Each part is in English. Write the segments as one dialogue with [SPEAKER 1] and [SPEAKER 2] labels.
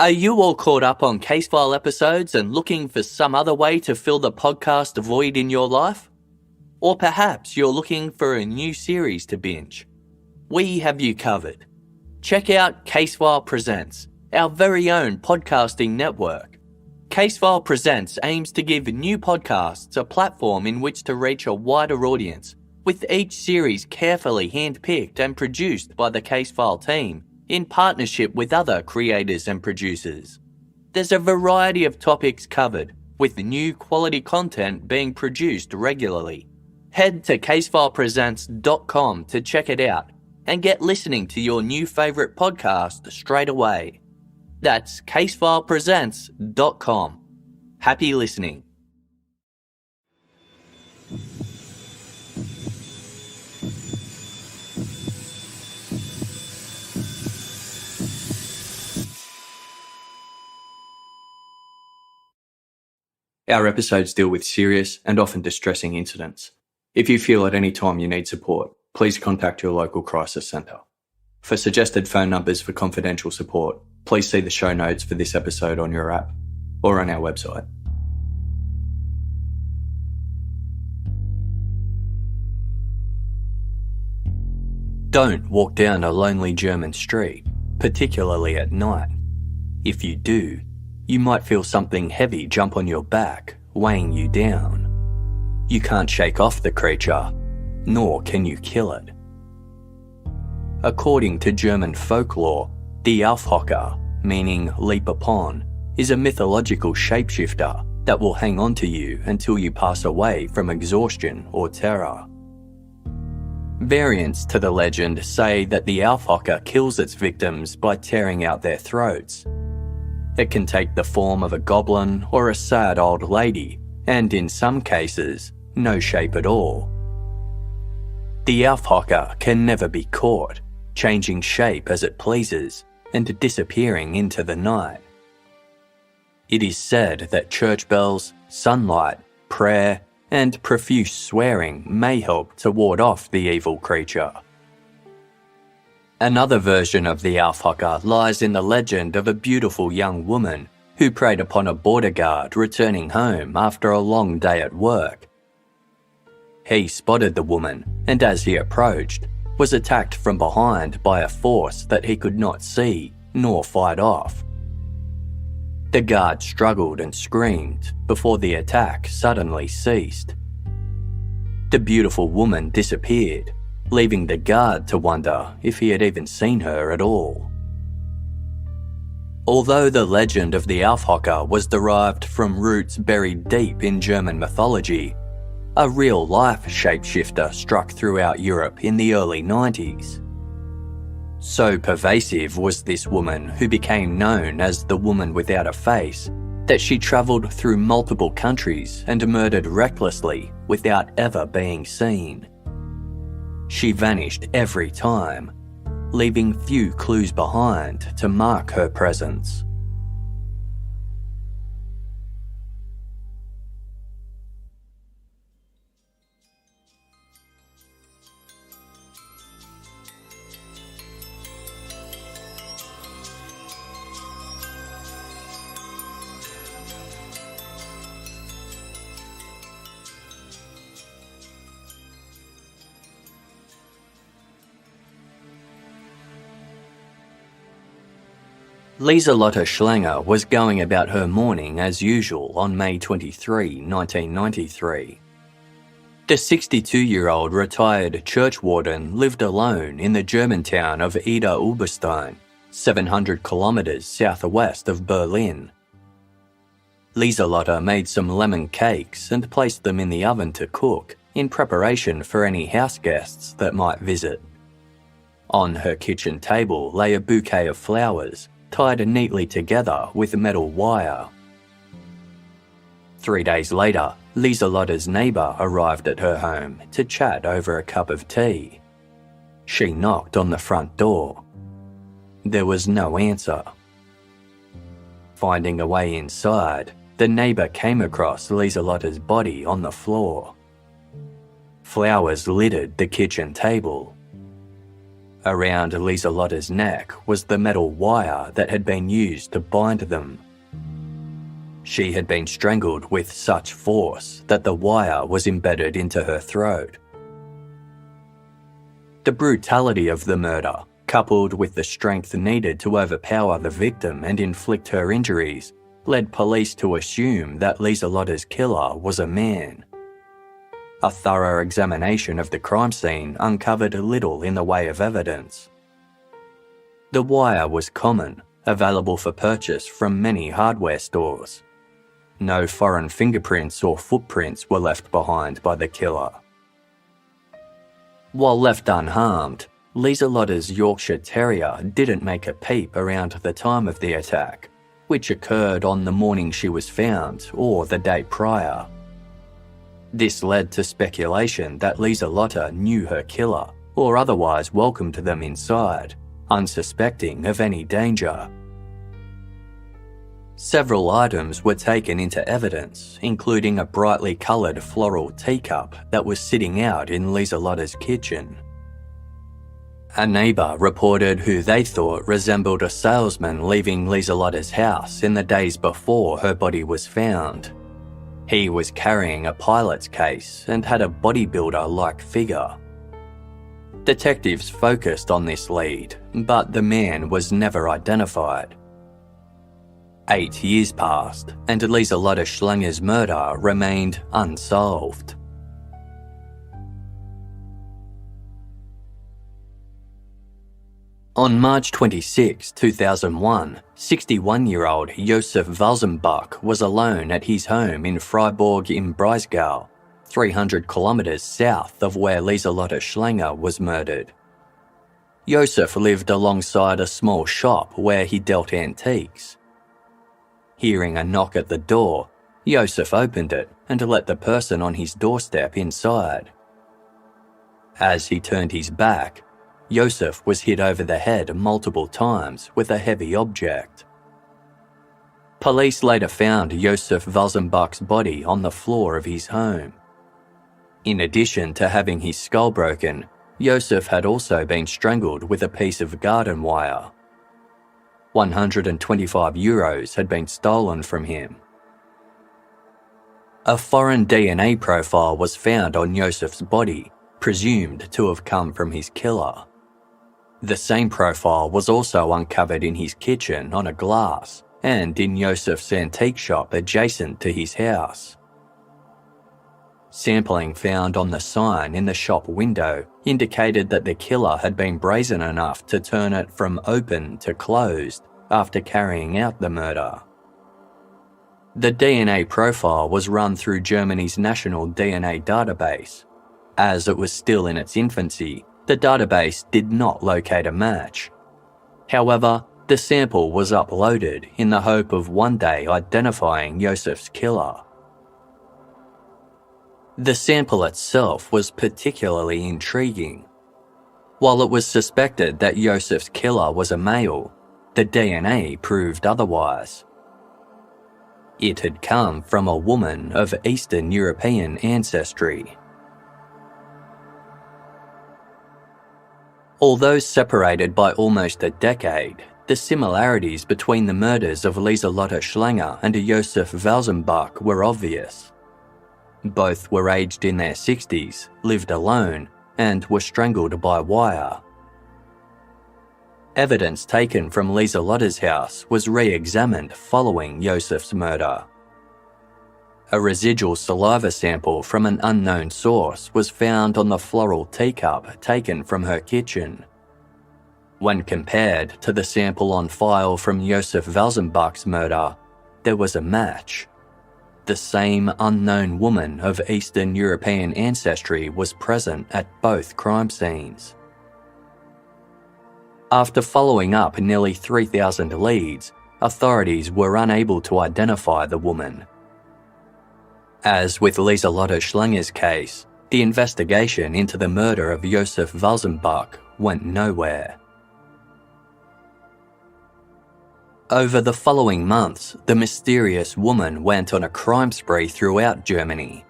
[SPEAKER 1] Are you all caught up on Casefile episodes and looking for some other way to fill the podcast void in your life? Or perhaps you're looking for a new series to binge? We have you covered. Check out Casefile Presents, our very own podcasting network. Casefile Presents aims to give new podcasts a platform in which to reach a wider audience, with each series carefully handpicked and produced by the Casefile team in partnership with other creators and producers. There's a variety of topics covered, with new quality content being produced regularly. Head to casefilepresents.com to check it out and get listening to your new favourite podcast straight away. That's casefilepresents.com. Happy listening. Our episodes deal with serious and often distressing incidents. If you feel at any time you need support, please contact your local crisis centre. For suggested phone numbers for confidential support, please see the show notes for this episode on your app or on our website. Don't walk down a lonely German street, particularly at night. If you do, you might feel something heavy jump on your back, weighing you down. You can't shake off the creature, nor can you kill it. According to German folklore, the Aufhocker, meaning leap upon, is a mythological shapeshifter that will hang on to you until you pass away from exhaustion or terror. Variants to the legend say that the Aufhocker kills its victims by tearing out their throats. It can take the form of a goblin or a sad old lady, and in some cases, no shape at all. The Aufhocker can never be caught, changing shape as it pleases and disappearing into the night. It is said that church bells, sunlight, prayer, and profuse swearing may help to ward off the evil creature. Another version of the Aufhocker lies in the legend of a beautiful young woman who preyed upon a border guard returning home after a long day at work. He spotted the woman and as he approached, was attacked from behind by a force that he could not see nor fight off. The guard struggled and screamed before the attack suddenly ceased. The beautiful woman disappeared, leaving the guard to wonder if he had even seen her at all. Although the legend of the Aufhocker was derived from roots buried deep in German mythology, a real-life shapeshifter struck throughout Europe in the early 90s. So pervasive was this woman, who became known as the woman without a face, that she travelled through multiple countries and murdered recklessly without ever being seen. She vanished every time, leaving few clues behind to mark her presence. Lieselotte Schlanger was going about her morning as usual on May 23, 1993. The 62-year-old retired church warden lived alone in the German town of Ida-Oberstein, 700 kilometres southwest of Berlin. Lieselotte made some lemon cakes and placed them in the oven to cook in preparation for any house guests that might visit. On her kitchen table lay a bouquet of flowers, tied neatly together with metal wire. 3 days later, Lieselotte's neighbour arrived at her home to chat over a cup of tea. She knocked on the front door. There was no answer. Finding a way inside, the neighbour came across Lieselotte's body on the floor. Flowers littered the kitchen table. Around Lieselotta's neck was the metal wire that had been used to bind them. She had been strangled with such force that the wire was embedded into her throat. The brutality of the murder, coupled with the strength needed to overpower the victim and inflict her injuries, led police to assume that Lieselotta's killer was a man. A thorough examination of the crime scene uncovered little in the way of evidence. The wire was common, available for purchase from many hardware stores. No foreign fingerprints or footprints were left behind by the killer. While left unharmed, Lieselotta's Yorkshire Terrier didn't make a peep around the time of the attack, which occurred on the morning she was found or the day prior. This led to speculation that Lieselotta knew her killer or otherwise welcomed them inside, unsuspecting of any danger. Several items were taken into evidence, including a brightly coloured floral teacup that was sitting out in Lieselotta's kitchen. A neighbour reported who they thought resembled a salesman leaving Lieselotta's house in the days before her body was found. He was carrying a pilot's case and had a bodybuilder-like figure. Detectives focused on this lead, but the man was never identified. 8 years passed, and Lieselotta Schlenger's murder remained unsolved. On March 26, 2001, 61-year-old Josef Walzenbach was alone at his home in Freiburg im Breisgau, 300 kilometres south of where Lieselotta Schlenger was murdered. Josef lived alongside a small shop where he dealt antiques. Hearing a knock at the door, Josef opened it and let the person on his doorstep inside. As he turned his back, Josef was hit over the head multiple times with a heavy object. Police later found Josef Walzenbach's body on the floor of his home. In addition to having his skull broken, Josef had also been strangled with a piece of garden wire. €125 had been stolen from him. A foreign DNA profile was found on Josef's body, presumed to have come from his killer. The same profile was also uncovered in his kitchen on a glass and in Josef's antique shop adjacent to his house. Sampling found on the sign in the shop window indicated that the killer had been brazen enough to turn it from open to closed after carrying out the murder. The DNA profile was run through Germany's national DNA database. As it was still in its infancy, the database did not locate a match. However, the sample was uploaded in the hope of one day identifying Josef's killer. The sample itself was particularly intriguing. While it was suspected that Josef's killer was a male, the DNA proved otherwise. It had come from a woman of Eastern European ancestry. Although separated by almost a decade, the similarities between the murders of Lieselotta Schlenger and Josef Walzenbach were obvious. Both were aged in their 60s, lived alone, and were strangled by wire. Evidence taken from Lieselotta's house was re-examined following Josef's murder. A residual saliva sample from an unknown source was found on the floral teacup taken from her kitchen. When compared to the sample on file from Josef Walzenbach's murder, there was a match. The same unknown woman of Eastern European ancestry was present at both crime scenes. After following up nearly 3,000 leads, authorities were unable to identify the woman. As with Lieselotta Schlenger's case, the investigation into the murder of Josef Walzenbach went nowhere. Over the following months, the mysterious woman went on a crime spree throughout Germany.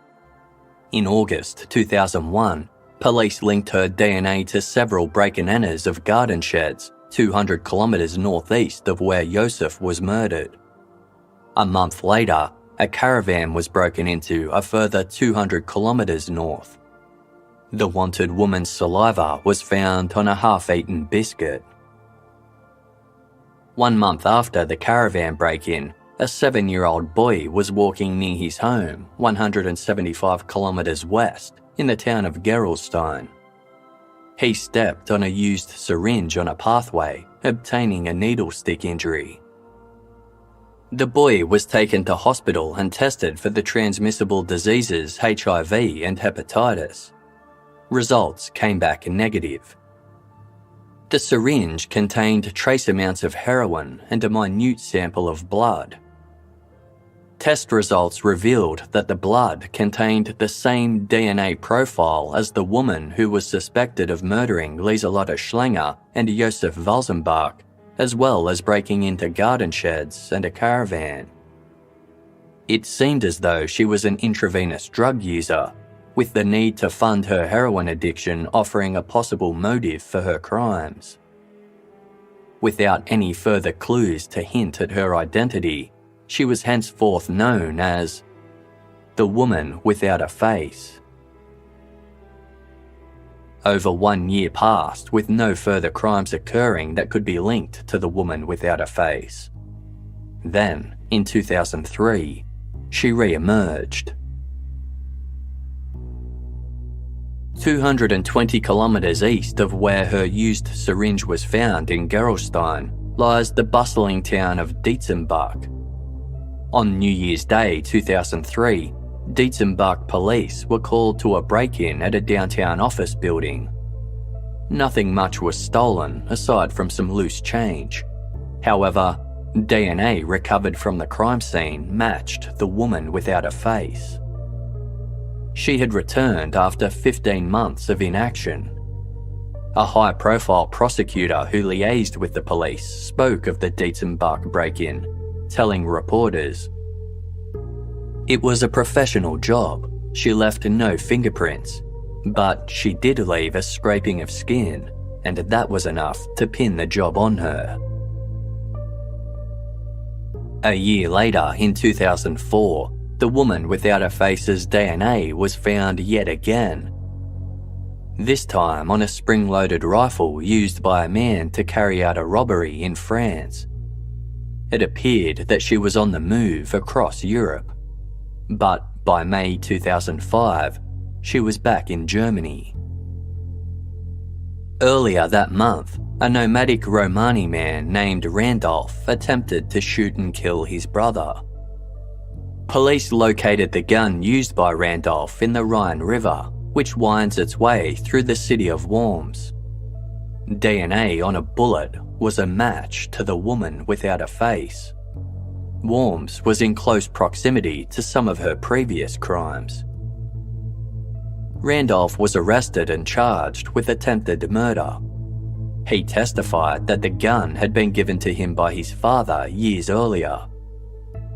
[SPEAKER 1] In August 2001, Police linked her DNA to several break-and-enters of garden sheds 200 kilometres northeast of where Yosef was murdered. A month later, a caravan was broken into a further 200 kilometres north. The wanted woman's saliva was found on a half-eaten biscuit. 1 month after the caravan break-in, a 7-year-old boy was walking near his home 175 kilometres west in the town of Gerolstein. He stepped on a used syringe on a pathway, obtaining a needle stick injury. The boy was taken to hospital and tested for the transmissible diseases HIV and hepatitis. Results came back negative. The syringe contained trace amounts of heroin and a minute sample of blood. Test results revealed that the blood contained the same DNA profile as the woman who was suspected of murdering Lieselotte Schlanger and Josef Walzenbach, as well as breaking into garden sheds and a caravan. It seemed as though she was an intravenous drug user, with the need to fund her heroin addiction offering a possible motive for her crimes. Without any further clues to hint at her identity, she was henceforth known as the woman without a face. Over 1 year passed with no further crimes occurring that could be linked to the woman without a face. Then, in 2003, she re-emerged. 220 kilometres east of where her used syringe was found in Gerolstein lies the bustling town of Dietzenbach. On New Year's Day 2003, Dietzenbach police were called to a break-in at a downtown office building. Nothing much was stolen aside from some loose change. However, DNA recovered from the crime scene matched the woman without a face. She had returned after 15 months of inaction. A high-profile prosecutor who liaised with the police spoke of the Dietzenbach break-in, telling reporters, "It was a professional job. She left no fingerprints, but she did leave a scraping of skin, and that was enough to pin the job on her." A year later, in 2004, the woman without a face's DNA was found yet again. This time on a spring-loaded rifle used by a man to carry out a robbery in France. It appeared that she was on the move across Europe, but by May 2005, she was back in Germany. Earlier that month, a nomadic Romani man named Randolph attempted to shoot and kill his brother. Police located the gun used by Randolph in the Rhine River, which winds its way through the city of Worms. DNA on a bullet was a match to the woman without a face. Worms was in close proximity to some of her previous crimes. Randolph was arrested and charged with attempted murder. He testified that the gun had been given to him by his father years earlier.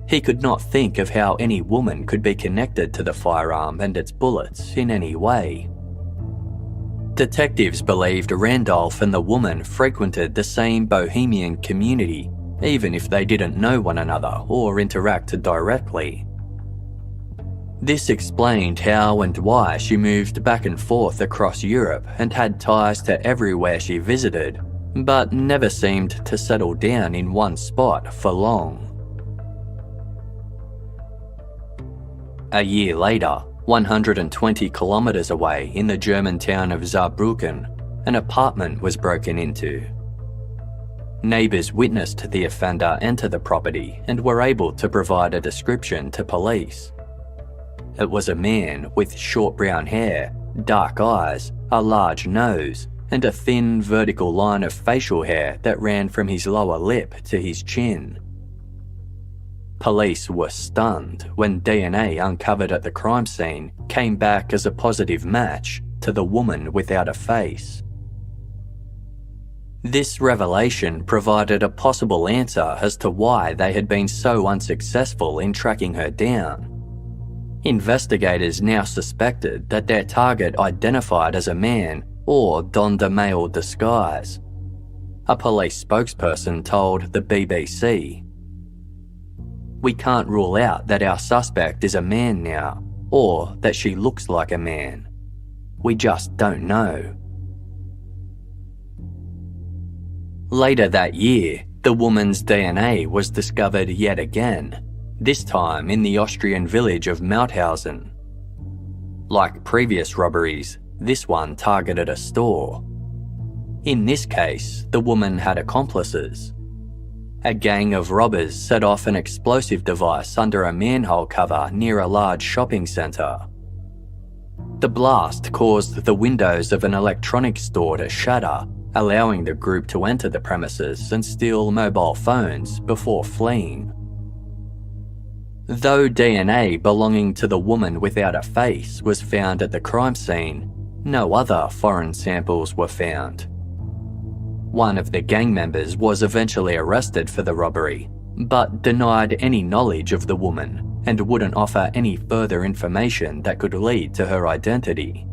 [SPEAKER 1] He could not think of how any woman could be connected to the firearm and its bullets in any way. Detectives believed Randolph and the woman frequented the same bohemian community, even if they didn't know one another or interact directly. This explained how and why she moved back and forth across Europe and had ties to everywhere she visited, but never seemed to settle down in one spot for long. A year later, 120 kilometres away in the German town of Saarbrücken, an apartment was broken into. Neighbours witnessed the offender enter the property and were able to provide a description to police. It was a man with short brown hair, dark eyes, a large nose, and a thin vertical line of facial hair that ran from his lower lip to his chin. Police were stunned when DNA uncovered at the crime scene came back as a positive match to the woman without a face. This revelation provided a possible answer as to why they had been so unsuccessful in tracking her down. Investigators now suspected that their target identified as a man or donned a male disguise. A police spokesperson told the BBC, "We can't rule out that our suspect is a man now, or that she looks like a man. We just don't know." Later that year, the woman's DNA was discovered yet again, this time in the Austrian village of Mauthausen. Like previous robberies, this one targeted a store. In this case, the woman had accomplices. A gang of robbers set off an explosive device under a manhole cover near a large shopping centre. The blast caused the windows of an electronics store to shatter, allowing the group to enter the premises and steal mobile phones before fleeing. Though DNA belonging to the woman without a face was found at the crime scene, no other foreign samples were found. One of the gang members was eventually arrested for the robbery, but denied any knowledge of the woman and wouldn't offer any further information that could lead to her identity.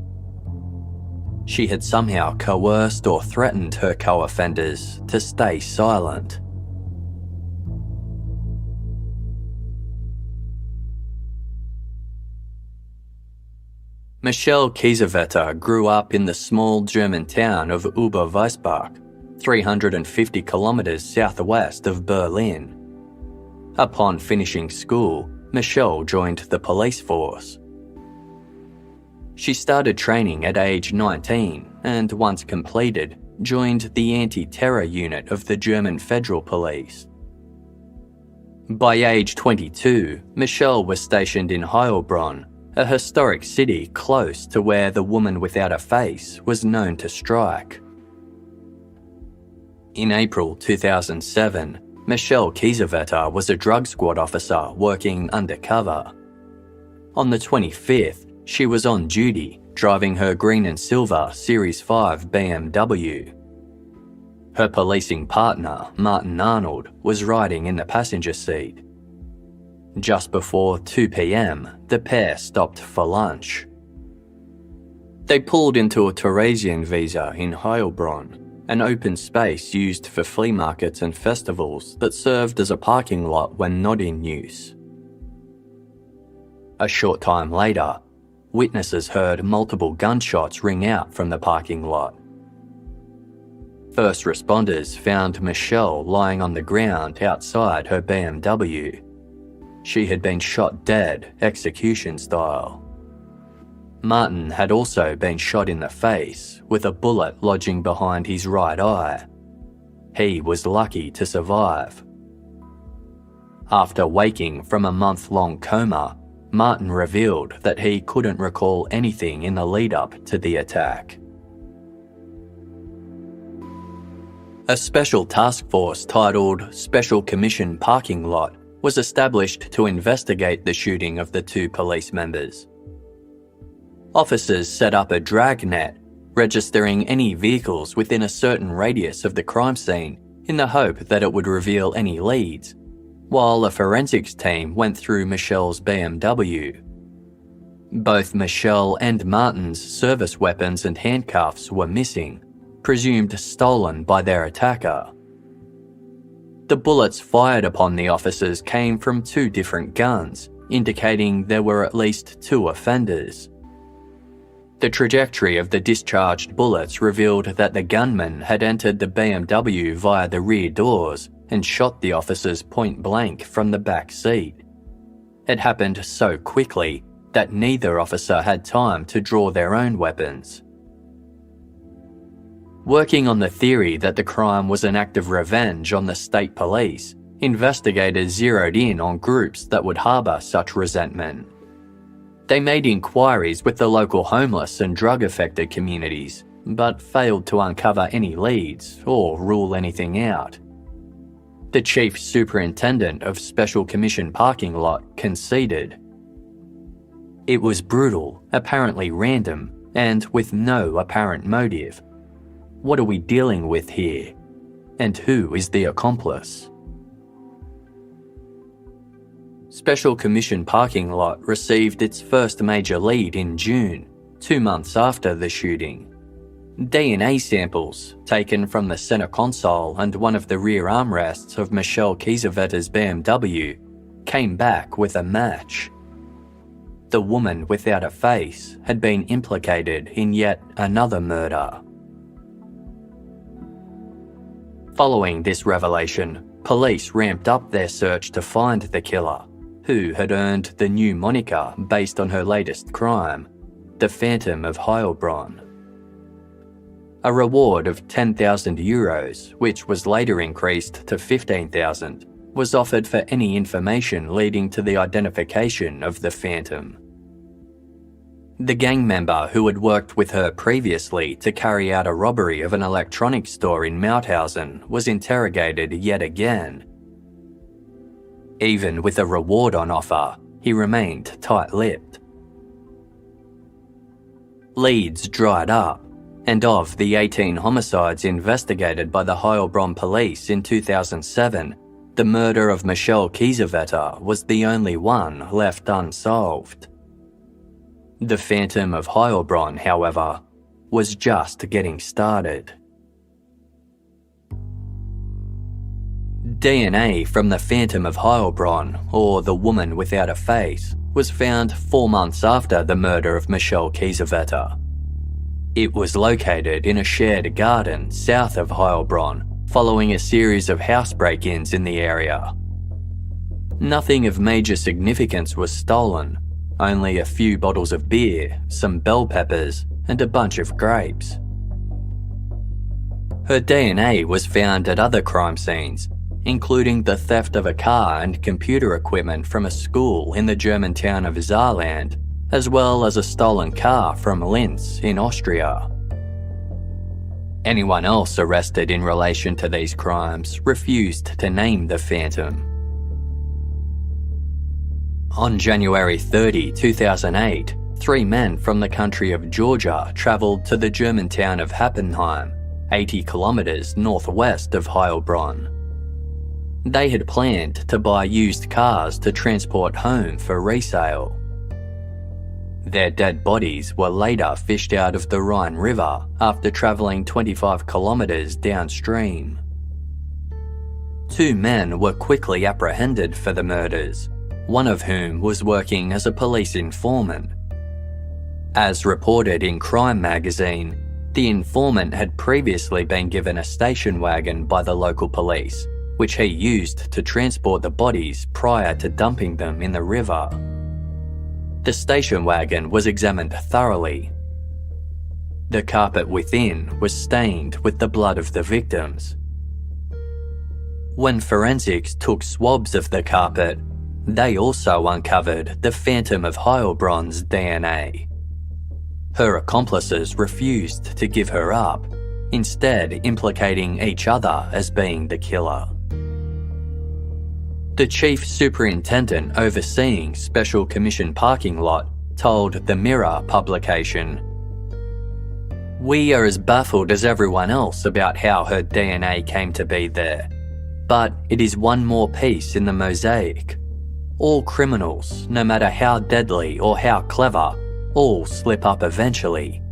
[SPEAKER 1] She had somehow coerced or threatened her co-offenders to stay silent. Michelle Kiesewetter grew up in the small German town of Oberweisbach, 350 kilometers southwest of Berlin. Upon finishing school, Michelle joined the police force. She started training at age 19 and, once completed, joined the anti-terror unit of the German Federal Police. By age 22, Michelle was stationed in Heilbronn, a historic city close to where the woman without a face was known to strike. In April 2007, Michelle Kiesewetter was a drug squad officer working undercover. On the 25th, she was on duty, driving her green and silver Series 5 BMW. Her policing partner, Martin Arnold, was riding in the passenger seat. Just before 2 p.m, the pair stopped for lunch. They pulled into a Theresienwiese in Heilbronn, an open space used for flea markets and festivals that served as a parking lot when not in use. A short time later, witnesses heard multiple gunshots ring out from the parking lot. First responders found Michelle lying on the ground outside her BMW. She had been shot dead, execution style. Martin had also been shot in the face, with a bullet lodging behind his right eye. He was lucky to survive. After waking from a month-long coma, Martin revealed that he couldn't recall anything in the lead-up to the attack. A special task force titled Special Commission Parking Lot was established to investigate the shooting of the two police members. Officers set up a dragnet, registering any vehicles within a certain radius of the crime scene in the hope that it would reveal any leads, while a forensics team went through Michelle's BMW. Both Michelle and Martin's service weapons and handcuffs were missing, presumed stolen by their attacker. The bullets fired upon the officers came from two different guns, indicating there were at least two offenders. The trajectory of the discharged bullets revealed that the gunman had entered the BMW via the rear doors and shot the officers point blank from the back seat. It happened so quickly that neither officer had time to draw their own weapons. Working on the theory that the crime was an act of revenge on the state police, investigators zeroed in on groups that would harbour such resentment. They made inquiries with the local homeless and drug-affected communities, but failed to uncover any leads or rule anything out. The chief superintendent of Special Commission Parking Lot conceded. It was brutal, apparently random, and with no apparent motive. What are we dealing with here? And who is the accomplice? Special Commission parking lot received its first major lead in June, 2 months after the shooting. DNA samples taken from the center console and one of the rear armrests of Michelle Kiesevetter's BMW came back with a match. The woman without a face had been implicated in yet another murder. Following this revelation, police ramped up their search to find the killer, who had earned the new moniker based on her latest crime, the Phantom of Heilbronn. A reward of €10,000, which was later increased to $15,000, was offered for any information leading to the identification of the Phantom. The gang member who had worked with her previously to carry out a robbery of an electronics store in Mauthausen was interrogated yet again. Even with a reward on offer, he remained tight-lipped. Leads dried up, and of the 18 homicides investigated by the Heilbronn police in 2007, the murder of Michelle Kiesewetter was the only one left unsolved. The Phantom of Heilbronn, however, was just getting started. DNA from the Phantom of Heilbronn, or the woman without a face, was found 4 months after the murder of Michelle Kiesewetter. It was located in a shared garden south of Heilbronn, following a series of house break-ins in the area. Nothing of major significance was stolen, only a few bottles of beer, some bell peppers, and a bunch of grapes. Her DNA was found at other crime scenes, including the theft of a car and computer equipment from a school in the German town of Saarland, as well as a stolen car from Linz in Austria. Anyone else arrested in relation to these crimes refused to name the Phantom. On January 30, 2008, 3 men from the country of Georgia travelled to the German town of Happenheim, 80 kilometres northwest of Heilbronn. They had planned to buy used cars to transport home for resale. Their dead bodies were later fished out of the Rhine River after travelling 25 kilometres downstream. 2 men were quickly apprehended for the murders, one of whom was working as a police informant. As reported in Crime magazine, the informant had previously been given a station wagon by the local police, which he used to transport the bodies prior to dumping them in the river. The station wagon was examined thoroughly. The carpet within was stained with the blood of the victims. When forensics took swabs of the carpet, they also uncovered the Phantom of Heilbronn's DNA. Her accomplices refused to give her up, instead implicating each other as being the killer. The chief superintendent overseeing Special Commission parking lot told the Mirror publication, "We are as baffled as everyone else about how her DNA came to be there, but it is one more piece in the mosaic. All criminals, no matter how deadly or how clever, all slip up eventually.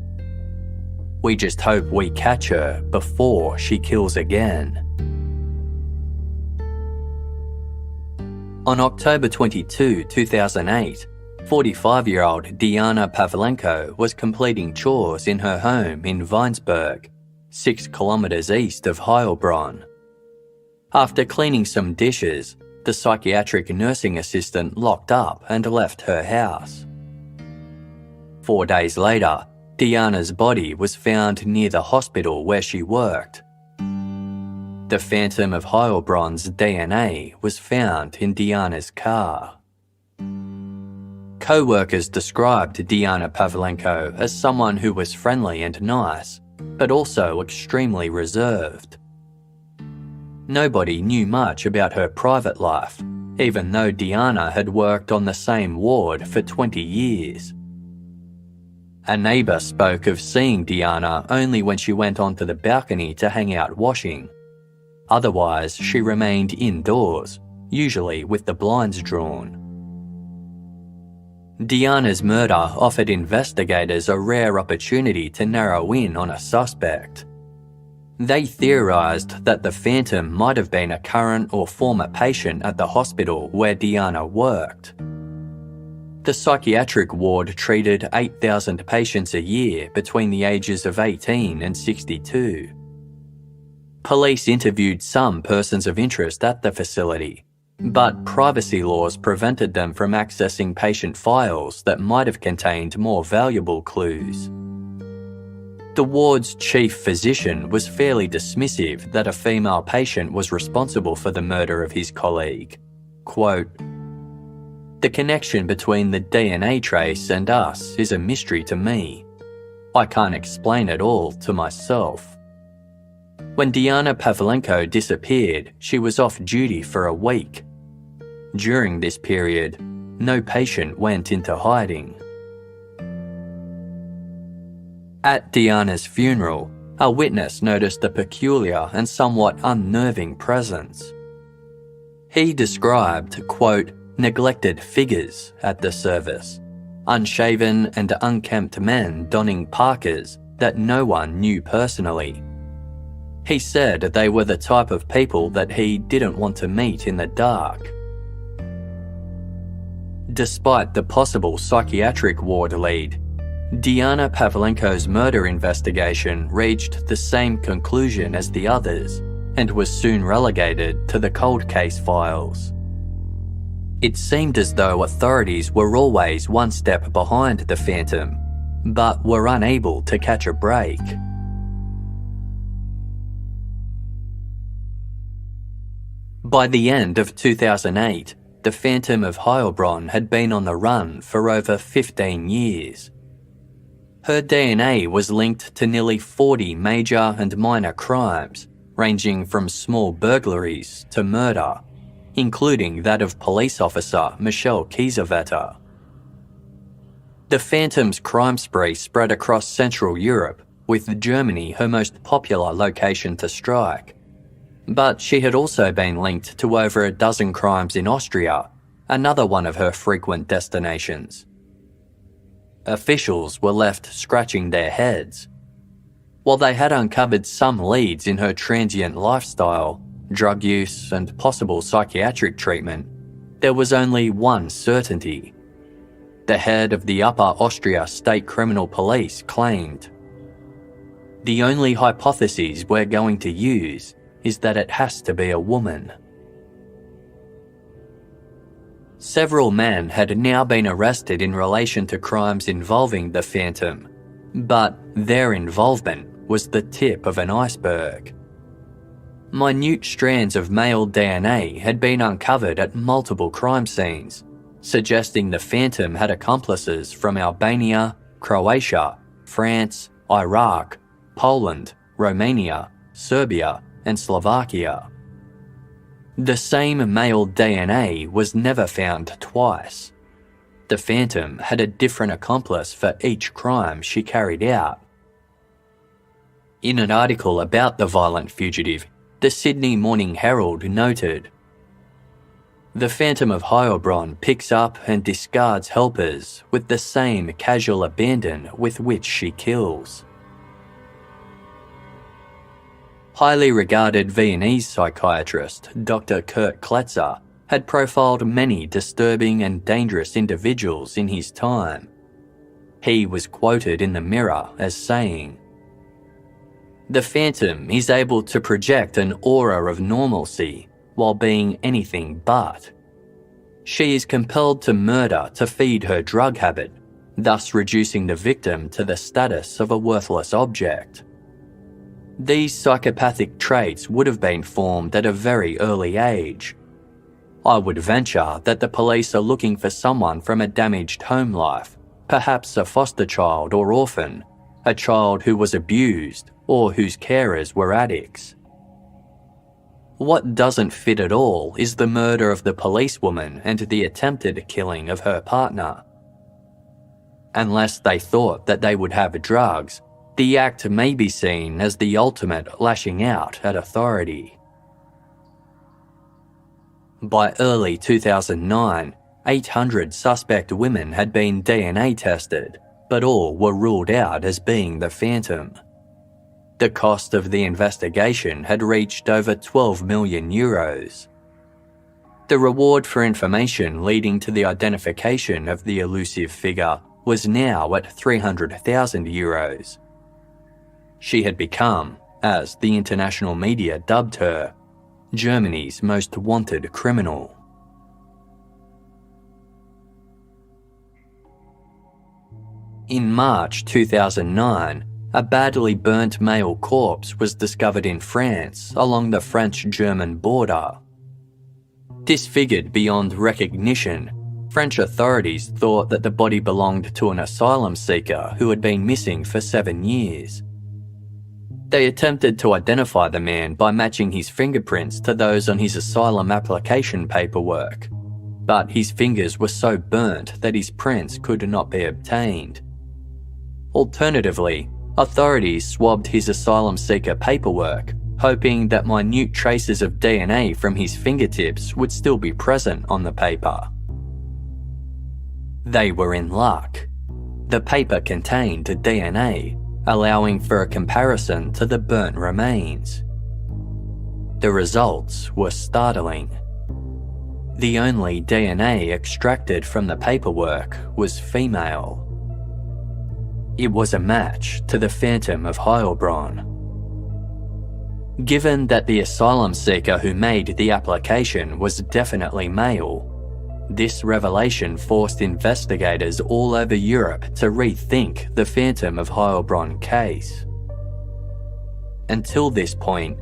[SPEAKER 1] We just hope we catch her before she kills again." On October 22, 2008, 45-year-old Diana Pavlenko was completing chores in her home in Weinsberg, 6 kilometres east of Heilbronn. After cleaning some dishes, the psychiatric nursing assistant locked up and left her house. 4 days later, Diana's body was found near the hospital where she worked. The Phantom of Heilbronn's DNA was found in Diana's car. Co-workers described Diana Pavlenko as someone who was friendly and nice, but also extremely reserved. Nobody knew much about her private life, even though Diana had worked on the same ward for 20 years. A neighbour spoke of seeing Diana only when she went onto the balcony to hang out washing. Otherwise, she remained indoors, usually with the blinds drawn. Diana's murder offered investigators a rare opportunity to narrow in on a suspect. They theorised that the Phantom might have been a current or former patient at the hospital where Diana worked. The psychiatric ward treated 8,000 patients a year between the ages of 18 and 62. Police interviewed some persons of interest at the facility, but privacy laws prevented them from accessing patient files that might have contained more valuable clues. The ward's chief physician was fairly dismissive that a female patient was responsible for the murder of his colleague. Quote, "The connection between the DNA trace and us is a mystery to me. I can't explain it all to myself." When Diana Pavlenko disappeared, she was off duty for a week. During this period, no patient went into hiding. At Diana's funeral, a witness noticed a peculiar and somewhat unnerving presence. He described, quote, "neglected figures at the service, unshaven and unkempt men donning parkas that no one knew personally. He said they were the type of people that he didn't want to meet in the dark." Despite the possible psychiatric ward lead, Diana Pavlenko's murder investigation reached the same conclusion as the others and was soon relegated to the cold case files. It seemed as though authorities were always one step behind the Phantom, but were unable to catch a break. By the end of 2008, the Phantom of Heilbronn had been on the run for over 15 years. Her DNA was linked to nearly 40 major and minor crimes, ranging from small burglaries to murder, including that of police officer Michelle Kiesewetter. The Phantom's crime spree spread across Central Europe, with Germany her most popular location to strike. But she had also been linked to over a dozen crimes in Austria, another one of her frequent destinations. Officials were left scratching their heads. While they had uncovered some leads in her transient lifestyle, drug use and possible psychiatric treatment, there was only one certainty. The head of the Upper Austria State Criminal Police claimed, "The only hypothesis we're going to use is that it has to be a woman." Several men had now been arrested in relation to crimes involving the Phantom, but their involvement was the tip of an iceberg. Minute strands of male DNA had been uncovered at multiple crime scenes, suggesting the Phantom had accomplices from Albania, Croatia, France, Iraq, Poland, Romania, Serbia, and Slovakia. The same male DNA was never found twice. The Phantom had a different accomplice for each crime she carried out. In an article about the violent fugitive, the Sydney Morning Herald noted, "The Phantom of Heilbronn picks up and discards helpers with the same casual abandon with which she kills." Highly regarded Viennese psychiatrist Dr. Kurt Kletzer had profiled many disturbing and dangerous individuals in his time. He was quoted in the Mirror as saying, "The Phantom is able to project an aura of normalcy while being anything but. She is compelled to murder to feed her drug habit, thus reducing the victim to the status of a worthless object. These psychopathic traits would have been formed at a very early age. I would venture that the police are looking for someone from a damaged home life, perhaps a foster child or orphan, a child who was abused or whose carers were addicts. What doesn't fit at all is the murder of the policewoman and the attempted killing of her partner. Unless they thought that they would have drugs, the act may be seen as the ultimate lashing out at authority." By early 2009, 800 suspect women had been DNA tested, but all were ruled out as being the phantom. The cost of the investigation had reached over €12 million. The reward for information leading to the identification of the elusive figure was now at €300,000. She had become, as the international media dubbed her, Germany's most wanted criminal. In March 2009, a badly burnt male corpse was discovered in France along the French-German border. Disfigured beyond recognition, French authorities thought that the body belonged to an asylum seeker who had been missing for 7 years. They attempted to identify the man by matching his fingerprints to those on his asylum application paperwork, but his fingers were so burnt that his prints could not be obtained. Alternatively, authorities swabbed his asylum seeker paperwork, hoping that minute traces of DNA from his fingertips would still be present on the paper. They were in luck. The paper contained DNA, allowing for a comparison to the burnt remains. The results were startling. The only DNA extracted from the paperwork was female. It was a match to the Phantom of Heilbronn. Given that the asylum seeker who made the application was definitely male, this revelation forced investigators all over Europe to rethink the Phantom of Heilbronn case. Until this point,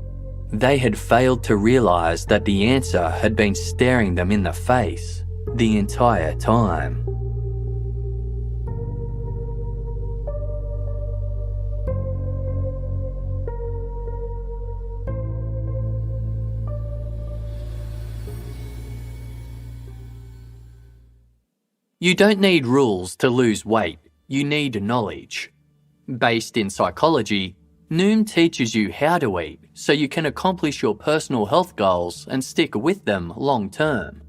[SPEAKER 1] they had failed to realise that the answer had been staring them in the face the entire time. You don't need rules to lose weight, you need knowledge. Based in psychology, Noom teaches you how to eat so you can accomplish your personal health goals and stick with them long term.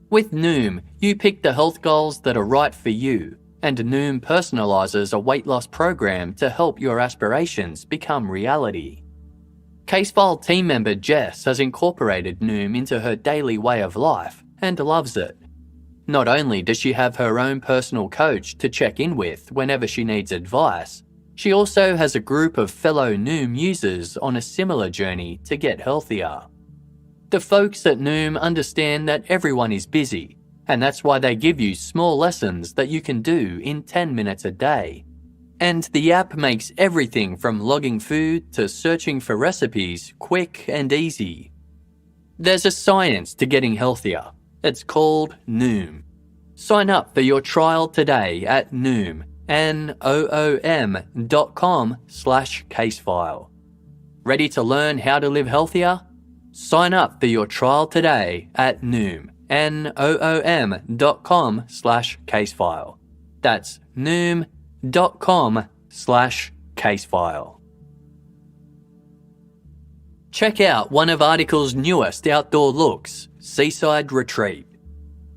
[SPEAKER 1] With Noom, you pick the health goals that are right for you, and Noom personalises a weight loss program to help your aspirations become reality. Casefile team member Jess has incorporated Noom into her daily way of life and loves it. Not only does she have her own personal coach to check in with whenever she needs advice, she also has a group of fellow Noom users on a similar journey to get healthier. The folks at Noom understand that everyone is busy, and that's why they give you small lessons that you can do in 10 minutes a day. And the app makes everything from logging food to searching for recipes quick and easy. There's a science to getting healthier. It's called Noom. Sign up for your trial today at Noom, noom.com/casefile. Ready to learn how to live healthier? Sign up for your trial today at Noom, noom.com/casefile. That's noom.com/casefile. Check out one of Article's newest outdoor looks, Seaside Retreat.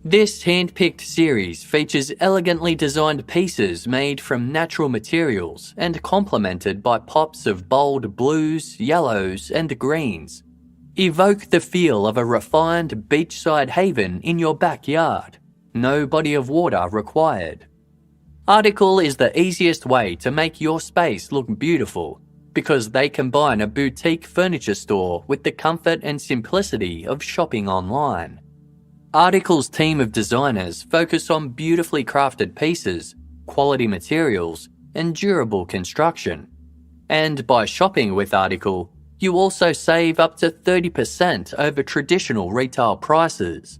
[SPEAKER 1] This hand-picked series features elegantly designed pieces made from natural materials and complemented by pops of bold blues, yellows, and greens. Evoke the feel of a refined beachside haven in your backyard. No body of water required. Article is the easiest way to make your space look beautiful because they combine a boutique furniture store with the comfort and simplicity of shopping online. Article's team of designers focus on beautifully crafted pieces, quality materials, and durable construction. And by shopping with Article, you also save up to 30% over traditional retail prices.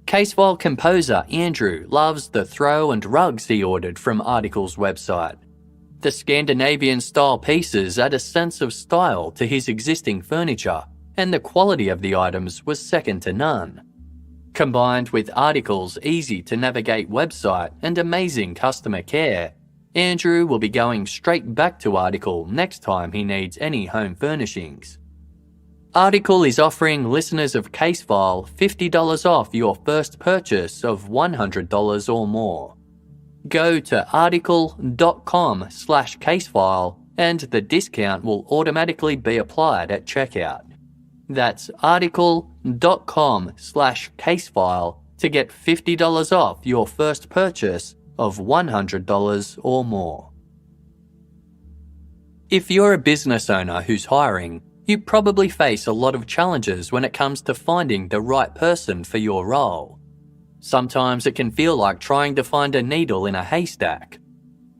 [SPEAKER 1] Casefile composer Andrew loves the throw and rugs he ordered from Article's website. The Scandinavian-style pieces add a sense of style to his existing furniture, and the quality of the items was second to none. Combined with Article's easy-to-navigate website and amazing customer care, Andrew will be going straight back to Article next time he needs any home furnishings. Article is offering listeners of Casefile $50 off your first purchase of $100 or more. Go to article.com/casefile and the discount will automatically be applied at checkout. That's article.com/casefile to get $50 off your first purchase of $100 or more. If you're a business owner who's hiring, you probably face a lot of challenges when it comes to finding the right person for your role. Sometimes it can feel like trying to find a needle in a haystack.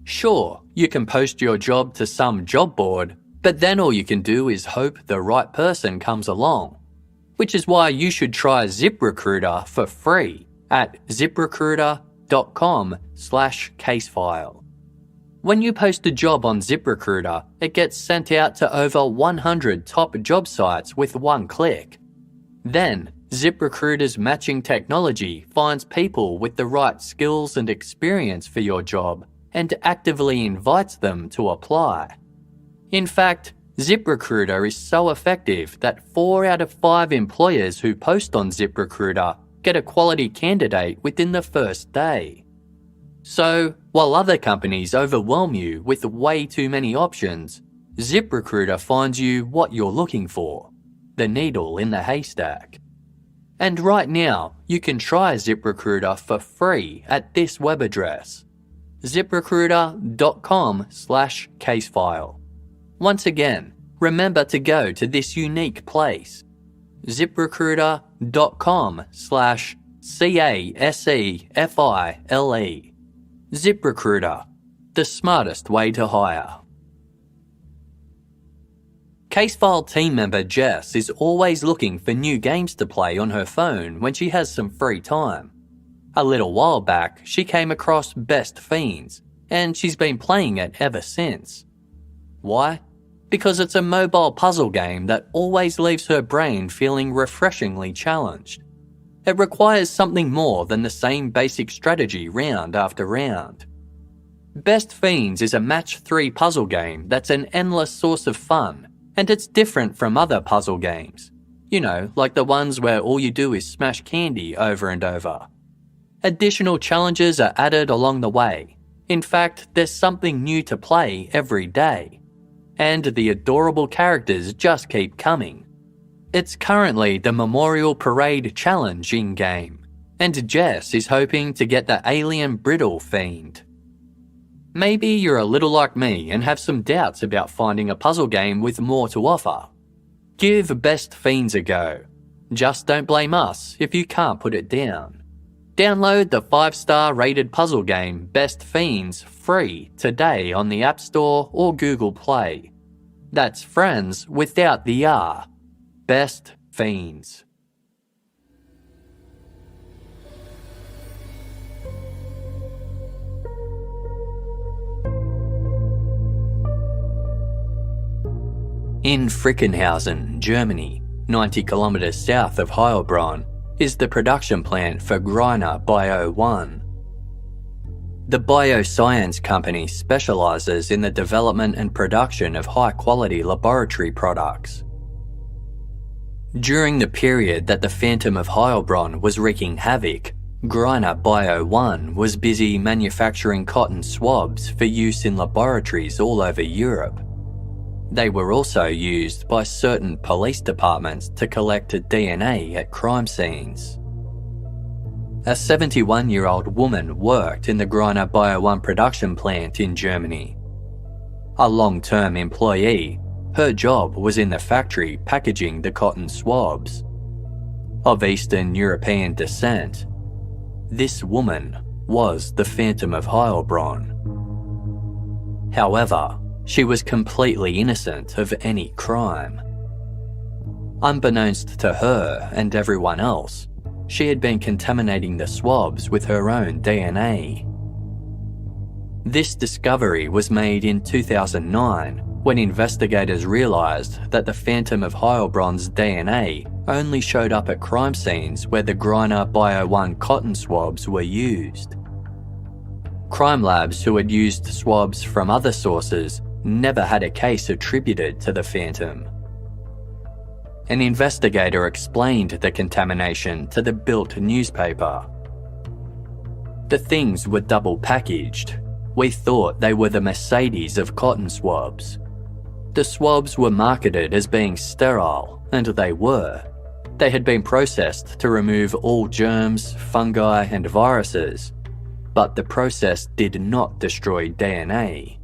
[SPEAKER 1] Sure, you can post your job to some job board, but then all you can do is hope the right person comes along. Which is why you should try ZipRecruiter for free at ziprecruiter.com/casefile. When you post a job on ZipRecruiter, it gets sent out to over 100 top job sites with one click. Then, ZipRecruiter's matching technology finds people with the right skills and experience for your job and actively invites them to apply. In fact, ZipRecruiter is so effective that 4 out of 5 employers who post on ZipRecruiter get a quality candidate within the first day. So, while other companies overwhelm you with way too many options, ZipRecruiter finds you what you're looking for, the needle in the haystack. And right now, you can try ZipRecruiter for free at this web address, ziprecruiter.com/casefile. Once again, remember to go to this unique place, ziprecruiter.com/casefile. ZipRecruiter, the smartest way to hire. Casefile team member Jess is always looking for new games to play on her phone when she has some free time. A little while back, she came across Best Fiends, and she's been playing it ever since. Why? Because it's a mobile puzzle game that always leaves her brain feeling refreshingly challenged. It requires something more than the same basic strategy round after round. Best Fiends is a match 3 puzzle game that's an endless source of fun, and it's different from other puzzle games. You know, like the ones where all you do is smash candy over and over. Additional challenges are added along the way. In fact, there's something new to play every day. And the adorable characters just keep coming. It's currently the Memorial Parade Challenge in-game, and Jess is hoping to get the Alien Brittle Fiend. Maybe you're a little like me and have some doubts about finding a puzzle game with more to offer. Give Best Fiends a go. Just don't blame us if you can't put it down. Download the 5-star rated puzzle game Best Fiends free today on the App Store or Google Play. That's friends without the R. Best Fiends. In Frickenhausen, Germany, 90 kilometers south of Heilbronn, is the production plant for Greiner Bio-1. The bioscience company specializes in the development and production of high-quality laboratory products. During the period that the Phantom of Heilbronn was wreaking havoc, Greiner Bio-1 was busy manufacturing cotton swabs for use in laboratories all over Europe. They were also used by certain police departments to collect DNA at crime scenes. A 71-year-old woman worked in the Greiner Bio-1 production plant in Germany. A long-term employee, her job was in the factory packaging the cotton swabs. Of Eastern European descent, this woman was the Phantom of Heilbronn. However, she was completely innocent of any crime. Unbeknownst to her and everyone else, she had been contaminating the swabs with her own DNA. This discovery was made in 2009 when investigators realised that the Phantom of Heilbronn's DNA only showed up at crime scenes where the Greiner Bio-1 cotton swabs were used. Crime labs who had used swabs from other sources never had a case attributed to the Phantom. an investigator explained the contamination to the Bild newspaper. The things were double packaged. We thought they were the Mercedes of cotton swabs. The swabs were marketed as being sterile, and they were. They had been processed to remove all germs, fungi, and viruses, but the process did not destroy DNA.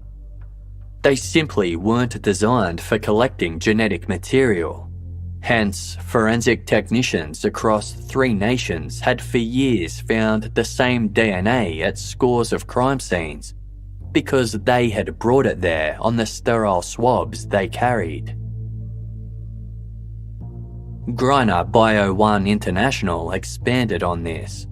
[SPEAKER 1] They simply weren't designed for collecting genetic material. Hence, forensic technicians across 3 nations had for years found the same DNA at scores of crime scenes because they had brought it there on the sterile swabs they carried. Greiner Bio 1 International expanded on this.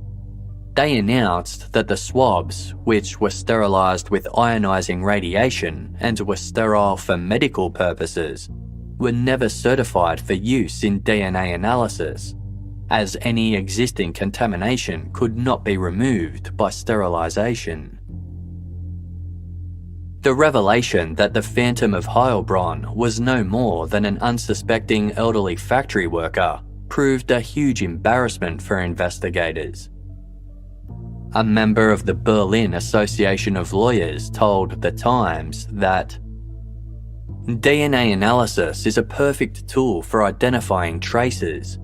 [SPEAKER 1] They announced that the swabs, which were sterilised with ionising radiation and were sterile for medical purposes, were never certified for use in DNA analysis, as any existing contamination could not be removed by sterilisation. The revelation that the Phantom of Heilbronn was no more than an unsuspecting elderly factory worker proved a huge embarrassment for investigators. A member of the Berlin Association of Lawyers told The Times that DNA analysis is a perfect tool for identifying traces.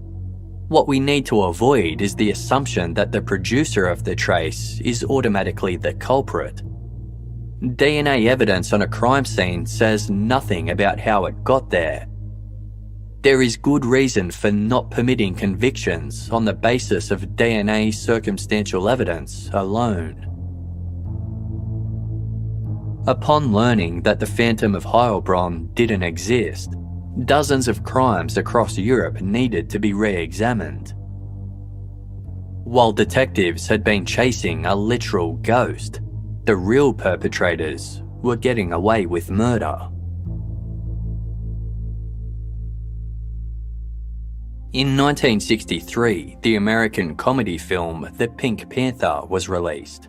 [SPEAKER 1] What we need to avoid is the assumption that the producer of the trace is automatically the culprit. DNA evidence on a crime scene says nothing about how it got there. There is good reason for not permitting convictions on the basis of DNA circumstantial evidence alone. Upon learning that the Phantom of Heilbronn didn't exist, dozens of crimes across Europe needed to be re-examined. While detectives had been chasing a literal ghost, the real perpetrators were getting away with murder. In 1963, the American comedy film The Pink Panther was released.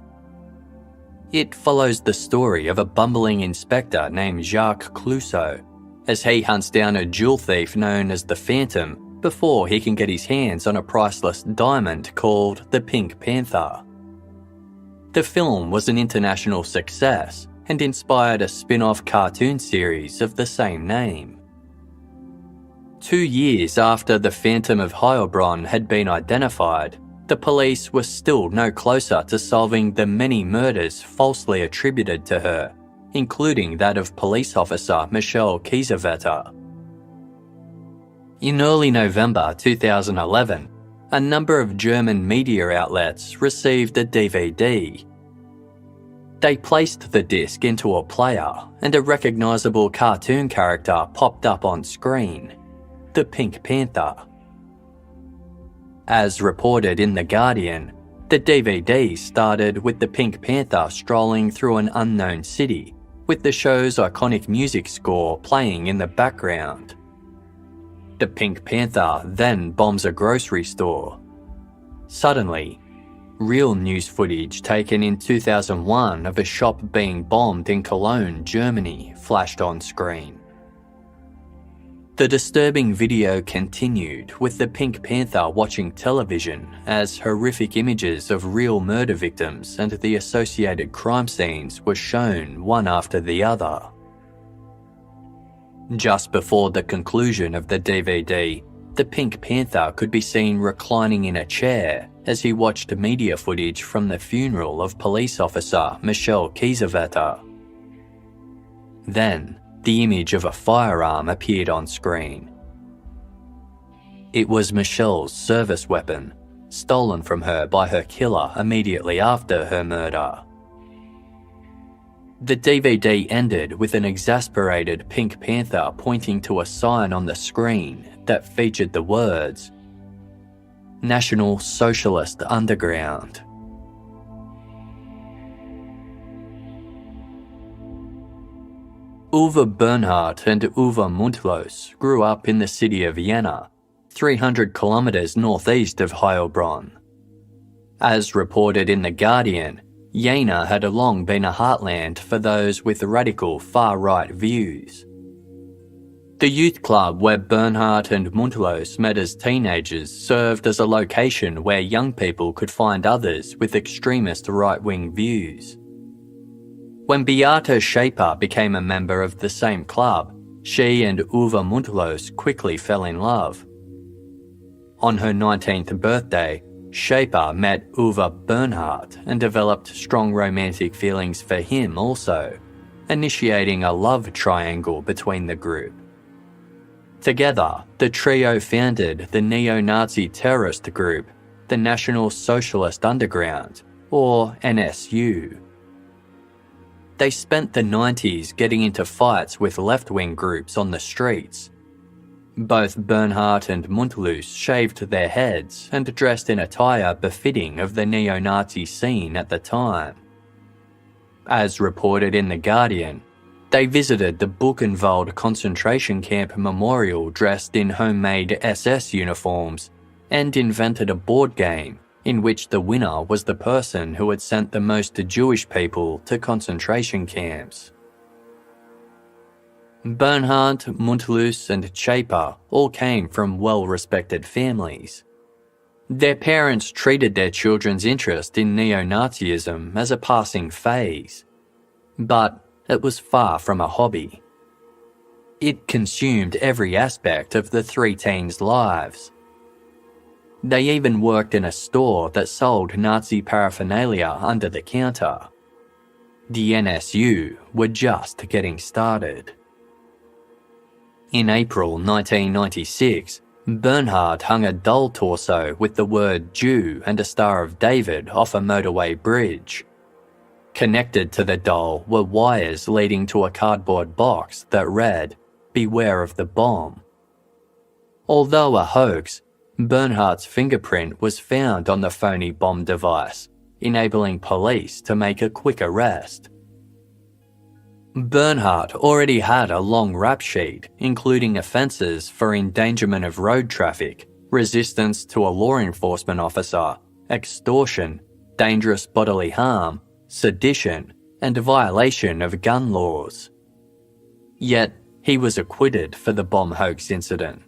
[SPEAKER 1] It follows the story of a bumbling inspector named Jacques Clouseau, as he hunts down a jewel thief known as the Phantom before he can get his hands on a priceless diamond called the Pink Panther. The film was an international success and inspired a spin-off cartoon series of the same name. 2 years after the Phantom of Heilbronn had been identified, the police were still no closer to solving the many murders falsely attributed to her, including that of police officer Michelle Kiesewetter. In early November 2011, a number of German media outlets received a DVD. They placed the disc into a player and a recognisable cartoon character popped up on screen, the Pink Panther. As reported in The Guardian, the DVD started with the Pink Panther strolling through an unknown city, with the show's iconic music score playing in the background. The Pink Panther then bombs a grocery store. Suddenly, real news footage taken in 2001 of a shop being bombed in Cologne, Germany, flashed on screen. The disturbing video continued with the Pink Panther watching television as horrific images of real murder victims and the associated crime scenes were shown one after the other. Just before the conclusion of the DVD, the Pink Panther could be seen reclining in a chair as he watched media footage from the funeral of police officer Michelle Kiesewetter. Then, the image of a firearm appeared on screen. It was Michelle's service weapon, stolen from her by her killer immediately after her murder. The DVD ended with an exasperated Pink Panther pointing to a sign on the screen that featured the words, "National Socialist Underground." Uwe Bernhardt and Uwe Mundlos grew up in the city of Jena, 300 kilometres northeast of Heilbronn. As reported in The Guardian, Jena had long been a heartland for those with radical far-right views. The youth club where Bernhardt and Mundlos met as teenagers served as a location where young people could find others with extremist right-wing views. When Beate Schaeper became a member of the same club, she and Uwe Mundlos quickly fell in love. On her 19th birthday, Schaeper met Uwe Bernhardt and developed strong romantic feelings for him also, initiating a love triangle between the group. Together, the trio founded the neo-Nazi terrorist group, the National Socialist Underground, or NSU. They spent the 90s getting into fights with left-wing groups on the streets. Both Bernhardt and Mundlos shaved their heads and dressed in attire befitting of the neo-Nazi scene at the time. As reported in The Guardian, they visited the Buchenwald concentration camp memorial dressed in homemade SS uniforms and invented a board game in which the winner was the person who had sent the most Jewish people to concentration camps. Bernhardt, Mundlos and Schaeper all came from well-respected families. Their parents treated their children's interest in neo-Nazism as a passing phase, but it was far from a hobby. It consumed every aspect of the three teens' lives. They even worked in a store that sold Nazi paraphernalia under the counter. The NSU were just getting started. In April 1996, Bernhardt hung a doll torso with the word Jew and a Star of David off a motorway bridge. Connected to the doll were wires leading to a cardboard box that read, "Beware of the bomb." Although a hoax, Bernhardt's fingerprint was found on the phony bomb device, enabling police to make a quick arrest. Bernhardt already had a long rap sheet, including offences for endangerment of road traffic, resistance to a law enforcement officer, extortion, dangerous bodily harm, sedition, and violation of gun laws. Yet, he was acquitted for the bomb hoax incident.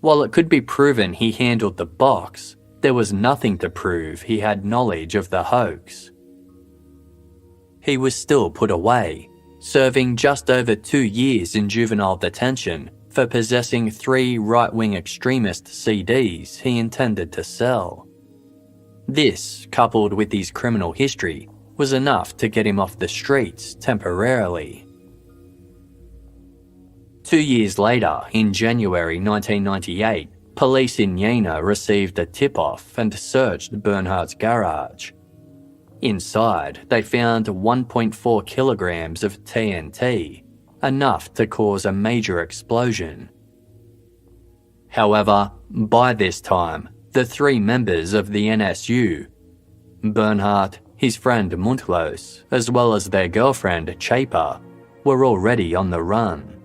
[SPEAKER 1] While it could be proven he handled the box, there was nothing to prove he had knowledge of the hoax. He was still put away, serving just over 2 years in juvenile detention for possessing 3 right-wing extremist CDs he intended to sell. This, coupled with his criminal history, was enough to get him off the streets temporarily. 2 years later, in January 1998, police in Jena received a tip-off and searched Bernhardt's garage. Inside, they found 1.4 kilograms of TNT, enough to cause a major explosion. However, by this time, the 3 members of the NSU, Bernhardt, his friend Mundlos, as well as their girlfriend Schaeper, were already on the run.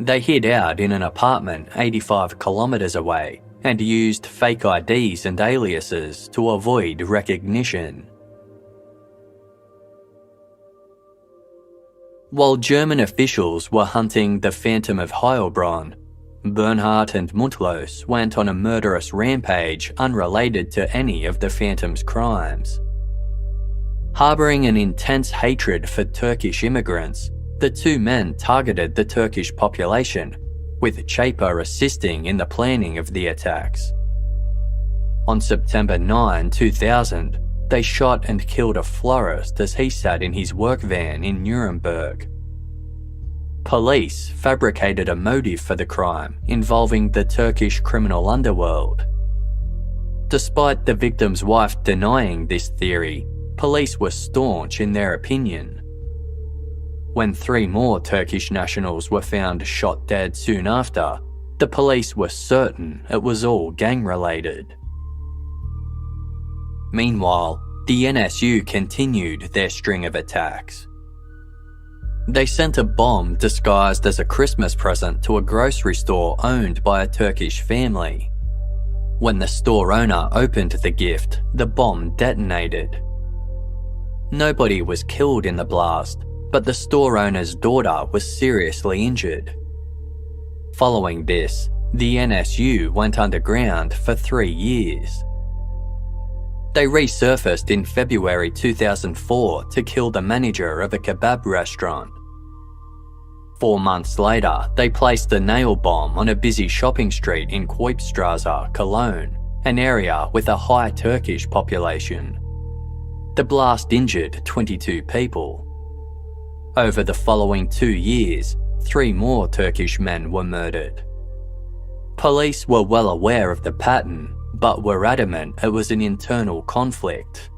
[SPEAKER 1] They hid out in an apartment 85 kilometers away and used fake IDs and aliases to avoid recognition. While German officials were hunting the Phantom of Heilbronn, Bernhardt and Mundlos went on a murderous rampage unrelated to any of the Phantom's crimes. Harbouring an intense hatred for Turkish immigrants, the 2 men targeted the Turkish population, with Schaeper assisting in the planning of the attacks. On September 9, 2000, they shot and killed a florist as he sat in his work van in Nuremberg. Police fabricated a motive for the crime involving the Turkish criminal underworld. Despite the victim's wife denying this theory, police were staunch in their opinion. When 3 more Turkish nationals were found shot dead soon after, the police were certain it was all gang-related. Meanwhile, the NSU continued their string of attacks. They sent a bomb disguised as a Christmas present to a grocery store owned by a Turkish family. When the store owner opened the gift, the bomb detonated. Nobody was killed in the blast, but the store owner's daughter was seriously injured. Following this, the NSU went underground for 3 years. They resurfaced in February 2004 to kill the manager of a kebab restaurant. 4 months later, they placed a nail bomb on a busy shopping street in Kuipstrasse, Cologne, an area with a high Turkish population. The blast injured 22 people. Over the following 2 years, 3 more Turkish men were murdered. Police were well aware of the pattern, but were adamant it was an internal conflict.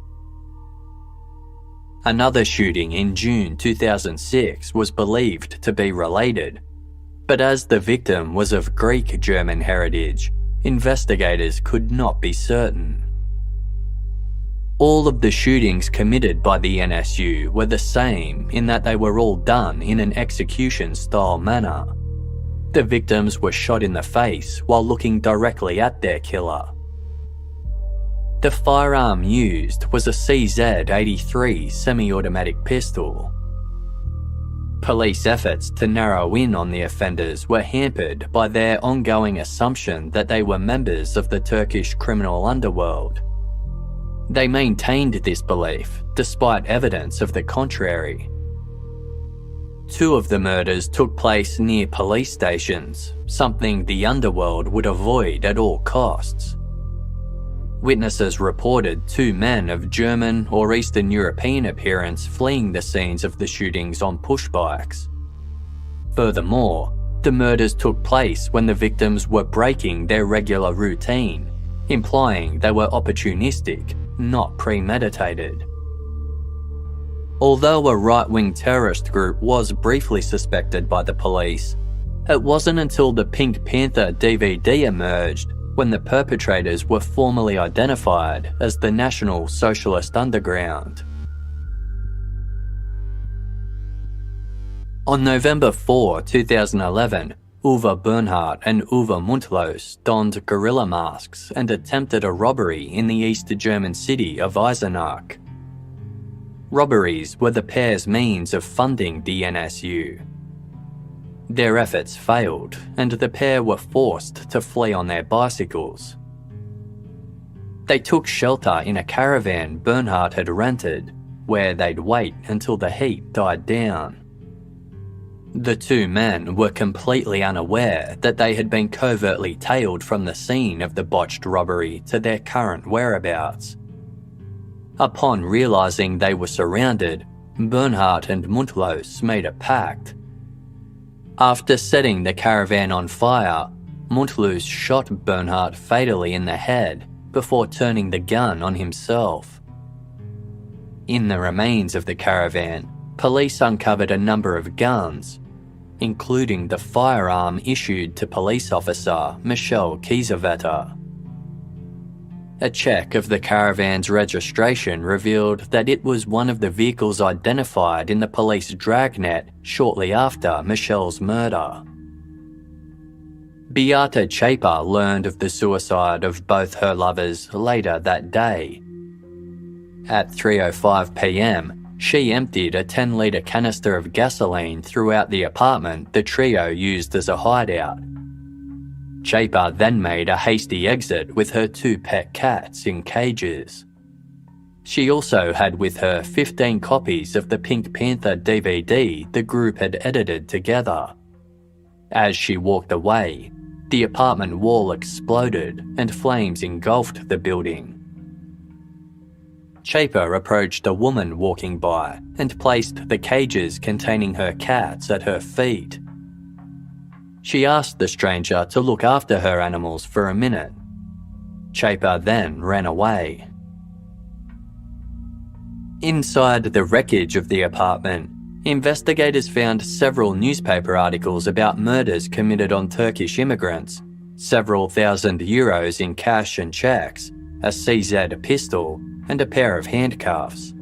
[SPEAKER 1] Another shooting in June 2006 was believed to be related, but as the victim was of Greek-German heritage, investigators could not be certain. All of the shootings committed by the NSU were the same in that they were all done in an execution-style manner. The victims were shot in the face while looking directly at their killer. The firearm used was a CZ-83 semi-automatic pistol. Police efforts to narrow in on the offenders were hampered by their ongoing assumption that they were members of the Turkish criminal underworld. They maintained this belief despite evidence of the contrary. 2 of the murders took place near police stations, something the underworld would avoid at all costs. Witnesses reported 2 men of German or Eastern European appearance fleeing the scenes of the shootings on push bikes. Furthermore, the murders took place when the victims were breaking their regular routine, implying they were opportunistic, not premeditated. Although a right-wing terrorist group was briefly suspected by the police, it wasn't until the Pink Panther DVD emerged when the perpetrators were formally identified as the National Socialist Underground. On November 4, 2011, Uwe Bernhardt and Uwe Mundlos donned guerrilla masks and attempted a robbery in the East German city of Eisenach. Robberies were the pair's means of funding the NSU. Their efforts failed, and the pair were forced to flee on their bicycles. They took shelter in a caravan Bernhardt had rented, where they'd wait until the heat died down. The 2 men were completely unaware that they had been covertly tailed from the scene of the botched robbery to their current whereabouts. Upon realising they were surrounded, Bernhardt and Mundlos made a pact. After setting the caravan on fire, Mundlos shot Bernhardt fatally in the head before turning the gun on himself. In the remains of the caravan, police uncovered a number of guns, including the firearm issued to police officer Michel Kiesewetter. A check of the caravan's registration revealed that it was one of the vehicles identified in the police dragnet shortly after Michel's murder. Beate Zschäper learned of the suicide of both her lovers later that day. At 3:05 p.m, she emptied a 10-litre canister of gasoline throughout the apartment the trio used as a hideout. Zschäper then made a hasty exit with her 2 pet cats in cages. She also had with her 15 copies of the Pink Panther DVD the group had edited together. As she walked away, the apartment wall exploded and flames engulfed the building. Zschäper approached a woman walking by and placed the cages containing her cats at her feet. She asked the stranger to look after her animals for a minute. Zschäper then ran away. Inside the wreckage of the apartment, investigators found several newspaper articles about murders committed on Turkish immigrants, several thousand euros in cash and cheques, a CZ pistol, and a pair of handcuffs.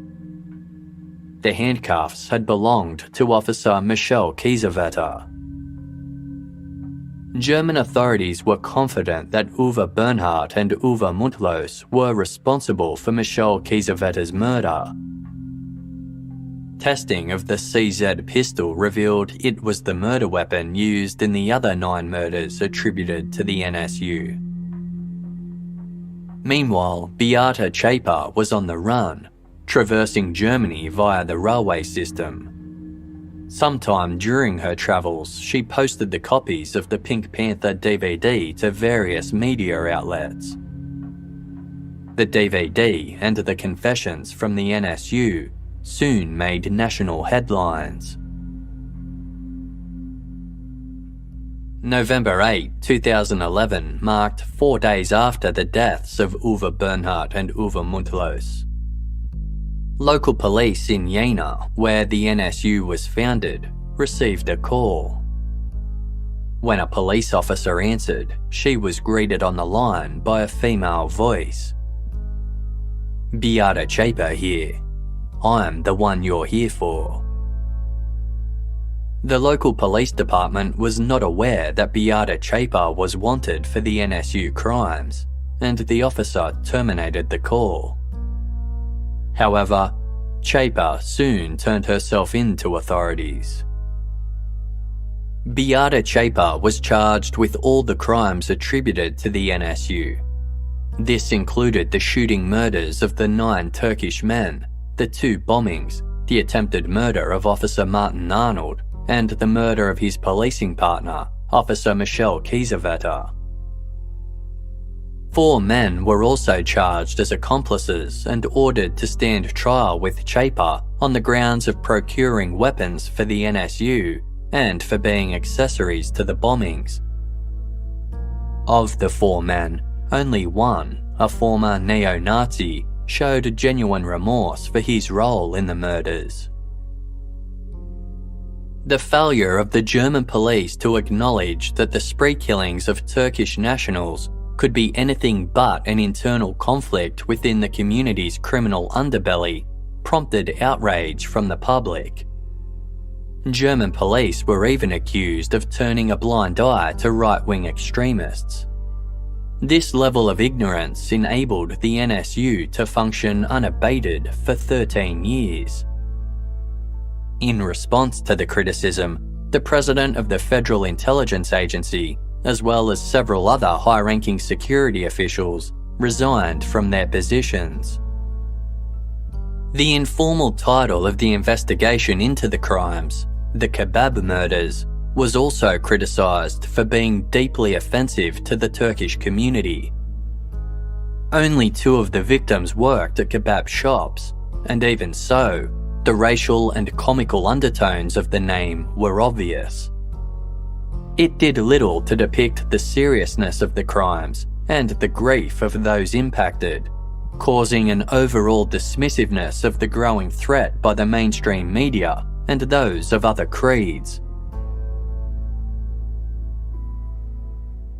[SPEAKER 1] The handcuffs had belonged to Officer Michel Kiesewetter. German authorities were confident that Uwe Bernhardt and Uwe Mundlos were responsible for Michel Kiesewetter's murder. Testing of the CZ pistol revealed it was the murder weapon used in the other 9 murders attributed to the NSU. Meanwhile, Beate Zschäper was on the run, traversing Germany via the railway system. Sometime during her travels, she posted the copies of the Pink Panther DVD to various media outlets. The DVD and the confessions from the NSU soon made national headlines. November 8, 2011 marked 4 days after the deaths of Uwe Bernhardt and Uwe Mundlos. Local police in Jena, where the NSU was founded, received a call. When a police officer answered, she was greeted on the line by a female voice. "Beate Zschäper here. I'm the one you're here for." The local police department was not aware that Beate Zschäper was wanted for the NSU crimes, and the officer terminated the call. However, Zschäper soon turned herself in to authorities. Beate Zschäper was charged with all the crimes attributed to the NSU. This included the shooting murders of the 9 Turkish men, the 2 bombings, the attempted murder of Officer Martin Arnold, and the murder of his policing partner, Officer Michel Kiesewetter. 4 men were also charged as accomplices and ordered to stand trial with Zschäper on the grounds of procuring weapons for the NSU and for being accessories to the bombings. Of the 4 men, only one, a former neo-Nazi, showed genuine remorse for his role in the murders. The failure of the German police to acknowledge that the spree killings of Turkish nationals could be anything but an internal conflict within the community's criminal underbelly prompted outrage from the public. German police were even accused of turning a blind eye to right-wing extremists. This level of ignorance enabled the NSU to function unabated for 13 years. In response to the criticism, the president of the Federal Intelligence Agency, as well as several other high-ranking security officials, resigned from their positions. The informal title of the investigation into the crimes, the Kebab murders, was also criticised for being deeply offensive to the Turkish community. Only 2 of the victims worked at kebab shops, and even so, the racial and comical undertones of the name were obvious. It did little to depict the seriousness of the crimes and the grief of those impacted, causing an overall dismissiveness of the growing threat by the mainstream media and those of other creeds.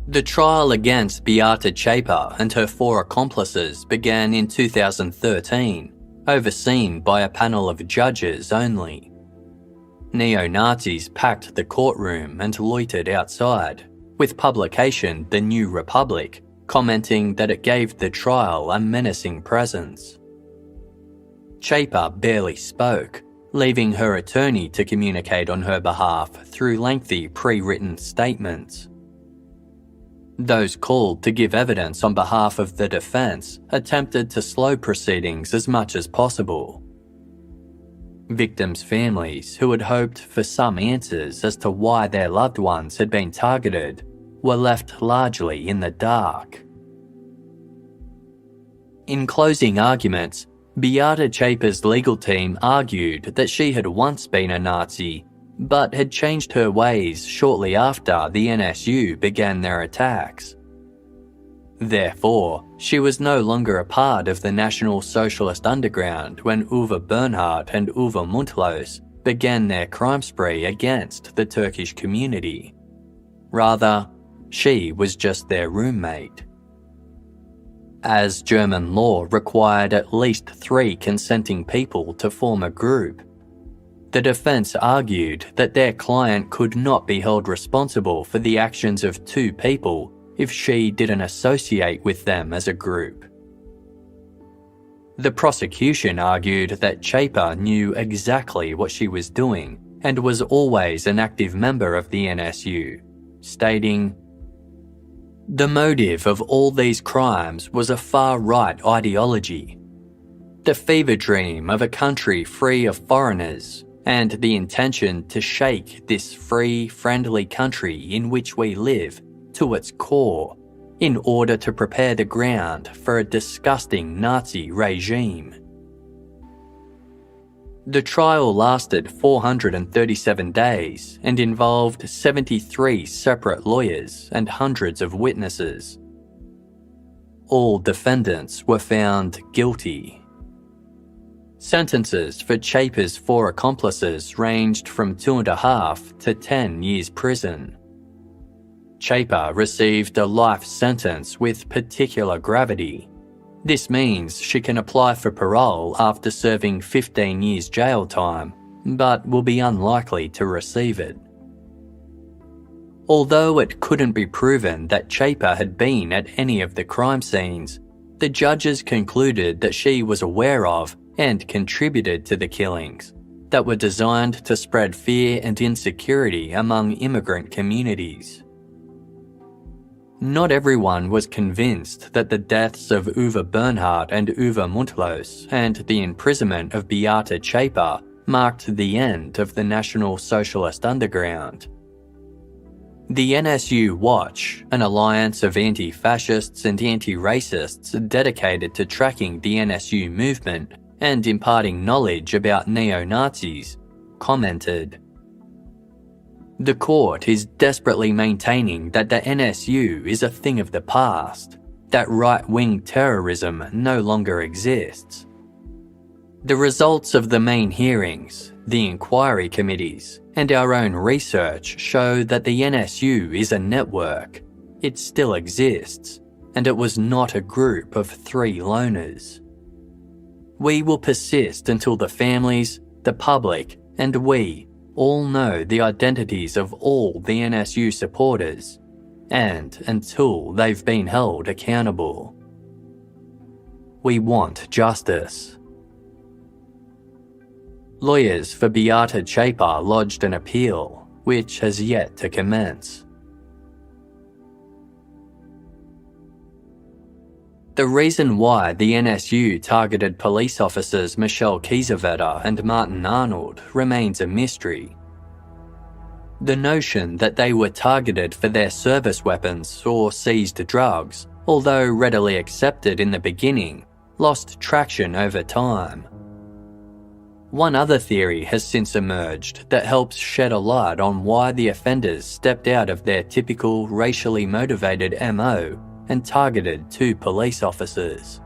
[SPEAKER 1] The trial against Beate Zschäper and her 4 accomplices began in 2013, overseen by a panel of judges only. Neo-Nazis packed the courtroom and loitered outside, with publication The New Republic commenting that it gave the trial a menacing presence. Zschäper barely spoke, leaving her attorney to communicate on her behalf through lengthy pre-written statements. Those called to give evidence on behalf of the defence attempted to slow proceedings as much as possible. Victims' families, who had hoped for some answers as to why their loved ones had been targeted, were left largely in the dark. In closing arguments, Beate Zschäper's legal team argued that she had once been a Nazi, but had changed her ways shortly after the NSU began their attacks. Therefore, she was no longer a part of the National Socialist underground when Uwe Bernhardt and Uwe Mundlos began their crime spree against the Turkish community. Rather, she was just their roommate. As German law required at least 3 consenting people to form a group, the defence argued that their client could not be held responsible for the actions of 2 people if she didn't associate with them as a group. The prosecution argued that Chapa knew exactly what she was doing and was always an active member of the NSU, stating, "The motive of all these crimes was a far-right ideology. The fever dream of a country free of foreigners and the intention to shake this free, friendly country in which we live to its core in order to prepare the ground for a disgusting Nazi regime." The trial lasted 437 days and involved 73 separate lawyers and hundreds of witnesses. All defendants were found guilty. Sentences for Chapa's 4 accomplices ranged from 2.5 to 10 years prison. Chapa received a life sentence with particular gravity. This means she can apply for parole after serving 15 years jail time, but will be unlikely to receive it. Although it couldn't be proven that Chapa had been at any of the crime scenes, the judges concluded that she was aware of and contributed to the killings that were designed to spread fear and insecurity among immigrant communities. Not everyone was convinced that the deaths of Uwe Bernhardt and Uwe Mundlos and the imprisonment of Beate Chapa marked the end of the National Socialist Underground. The NSU Watch, an alliance of anti-fascists and anti-racists dedicated to tracking the NSU movement and imparting knowledge about neo-Nazis, commented, "The court is desperately maintaining that the NSU is a thing of the past, that right-wing terrorism no longer exists. The results of the main hearings, the inquiry committees, and our own research show that the NSU is a network. It still exists, and it was not a group of 3 loners. We will persist until the families, the public, and we all know the identities of all the NSU supporters, and until they've been held accountable. We want justice." Lawyers for Beate Chapa lodged an appeal, which has yet to commence. The reason why the NSU targeted police officers Michelle Kiesewetter and Martin Arnold remains a mystery. The notion that they were targeted for their service weapons or seized drugs, although readily accepted in the beginning, lost traction over time. One other theory has since emerged that helps shed a light on why the offenders stepped out of their typical racially motivated MO and targeted 2 police officers.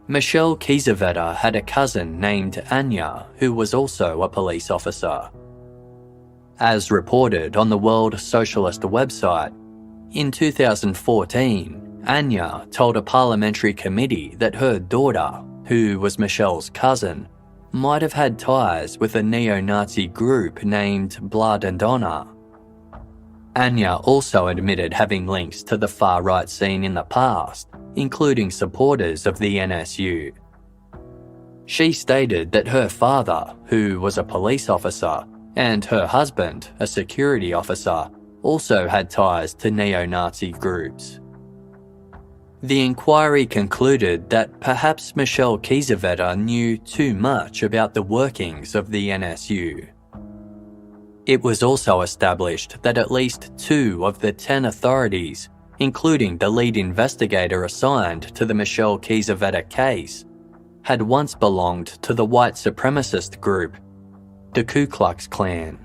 [SPEAKER 1] Michelle Kiesewetter had a cousin named Anya who was also a police officer. As reported on the World Socialist website, in 2014, Anya told a parliamentary committee that her daughter, who was Michelle's cousin, might have had ties with a neo-Nazi group named Blood and Honor. Anya also admitted having links to the far-right scene in the past, including supporters of the NSU. She stated that her father, who was a police officer, and her husband, a security officer, also had ties to neo-Nazi groups. The inquiry concluded that perhaps Michelle Kiesewetter knew too much about the workings of the NSU. It was also established that at least 2 of the 10 authorities, including the lead investigator assigned to the Michelle Kiesewetter case, had once belonged to the white supremacist group, the Ku Klux Klan.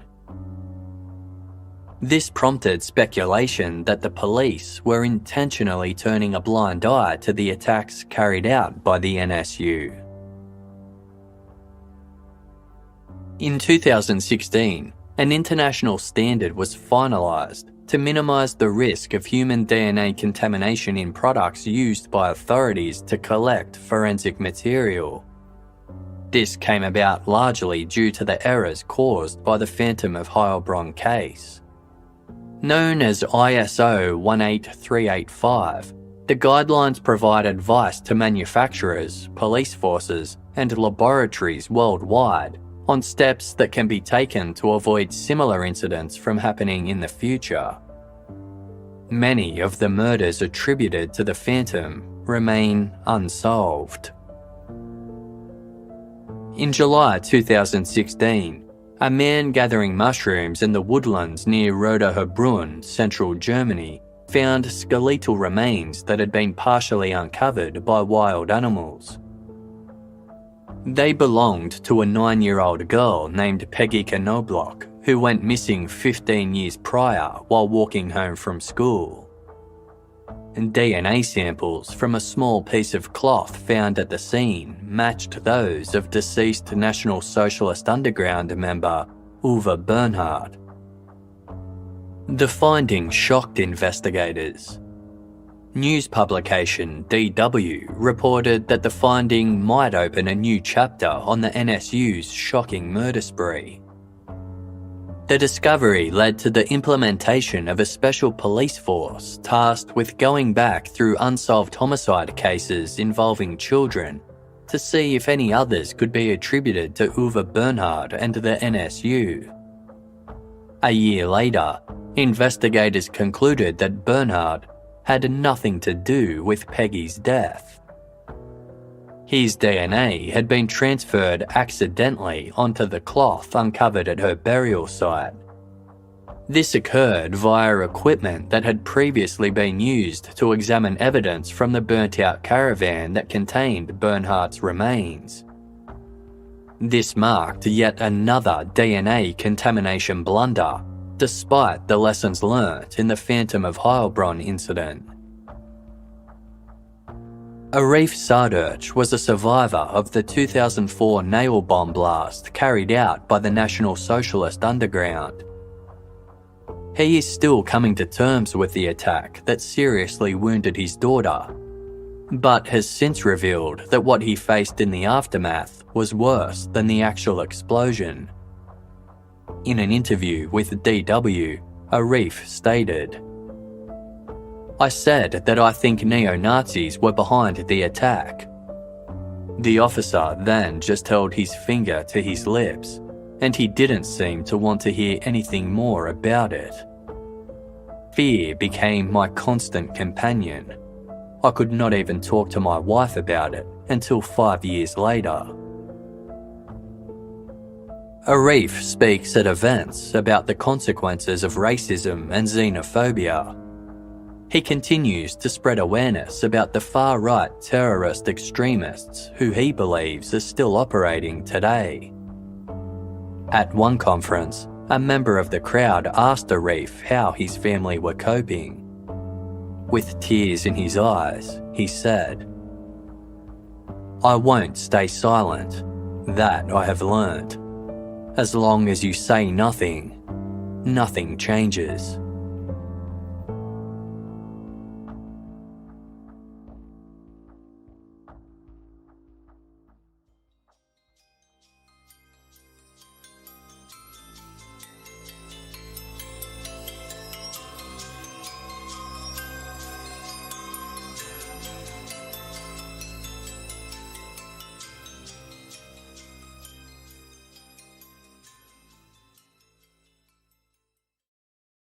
[SPEAKER 1] This prompted speculation that the police were intentionally turning a blind eye to the attacks carried out by the NSU. In 2016, an international standard was finalised to minimise the risk of human DNA contamination in products used by authorities to collect forensic material. This came about largely due to the errors caused by the Phantom of Heilbronn case. Known as ISO 18385, The guidelines provide advice to manufacturers, police forces, and laboratories worldwide on steps that can be taken to avoid similar incidents from happening in the future. Many of the murders attributed to the Phantom remain unsolved. In July 2016, a man gathering mushrooms in the woodlands near Roda-Heilbronn, central Germany, found skeletal remains that had been partially uncovered by wild animals. They belonged to a 9-year-old girl named Peggy Knobloch, who went missing 15 years prior while walking home from school. DNA samples from a small piece of cloth found at the scene matched those of deceased National Socialist Underground member Uwe Bernhard. The finding shocked investigators. News publication DW reported that the finding might open a new chapter on the NSU's shocking murder spree. The discovery led to the implementation of a special police force tasked with going back through unsolved homicide cases involving children to see if any others could be attributed to Uwe Bernhard and the NSU. A year later, investigators concluded that Bernhard had nothing to do with Peggy's death. His DNA had been transferred accidentally onto the cloth uncovered at her burial site. This occurred via equipment that had previously been used to examine evidence from the burnt-out caravan that contained Bernhard's remains. This marked yet another DNA contamination blunder, despite the lessons learnt in the Phantom of Heilbronn incident. Arif Sardurch was a survivor of the 2004 nail bomb blast carried out by the National Socialist Underground. He is still coming to terms with the attack that seriously wounded his daughter, but has since revealed that what he faced in the aftermath was worse than the actual explosion. In an interview with DW, Arif stated, "I said that I think neo-Nazis were behind the attack." The officer then just held his finger to his lips, and he didn't seem to want to hear anything more about it. Fear became my constant companion. I could not even talk to my wife about it until 5 years later. Arif speaks at events about the consequences of racism and xenophobia. He continues to spread awareness about the far-right terrorist extremists who he believes are still operating today. At one conference, a member of the crowd asked Arif how his family were coping. With tears in his eyes, he said, "I won't stay silent. That I have learned. As long as you say nothing, nothing changes."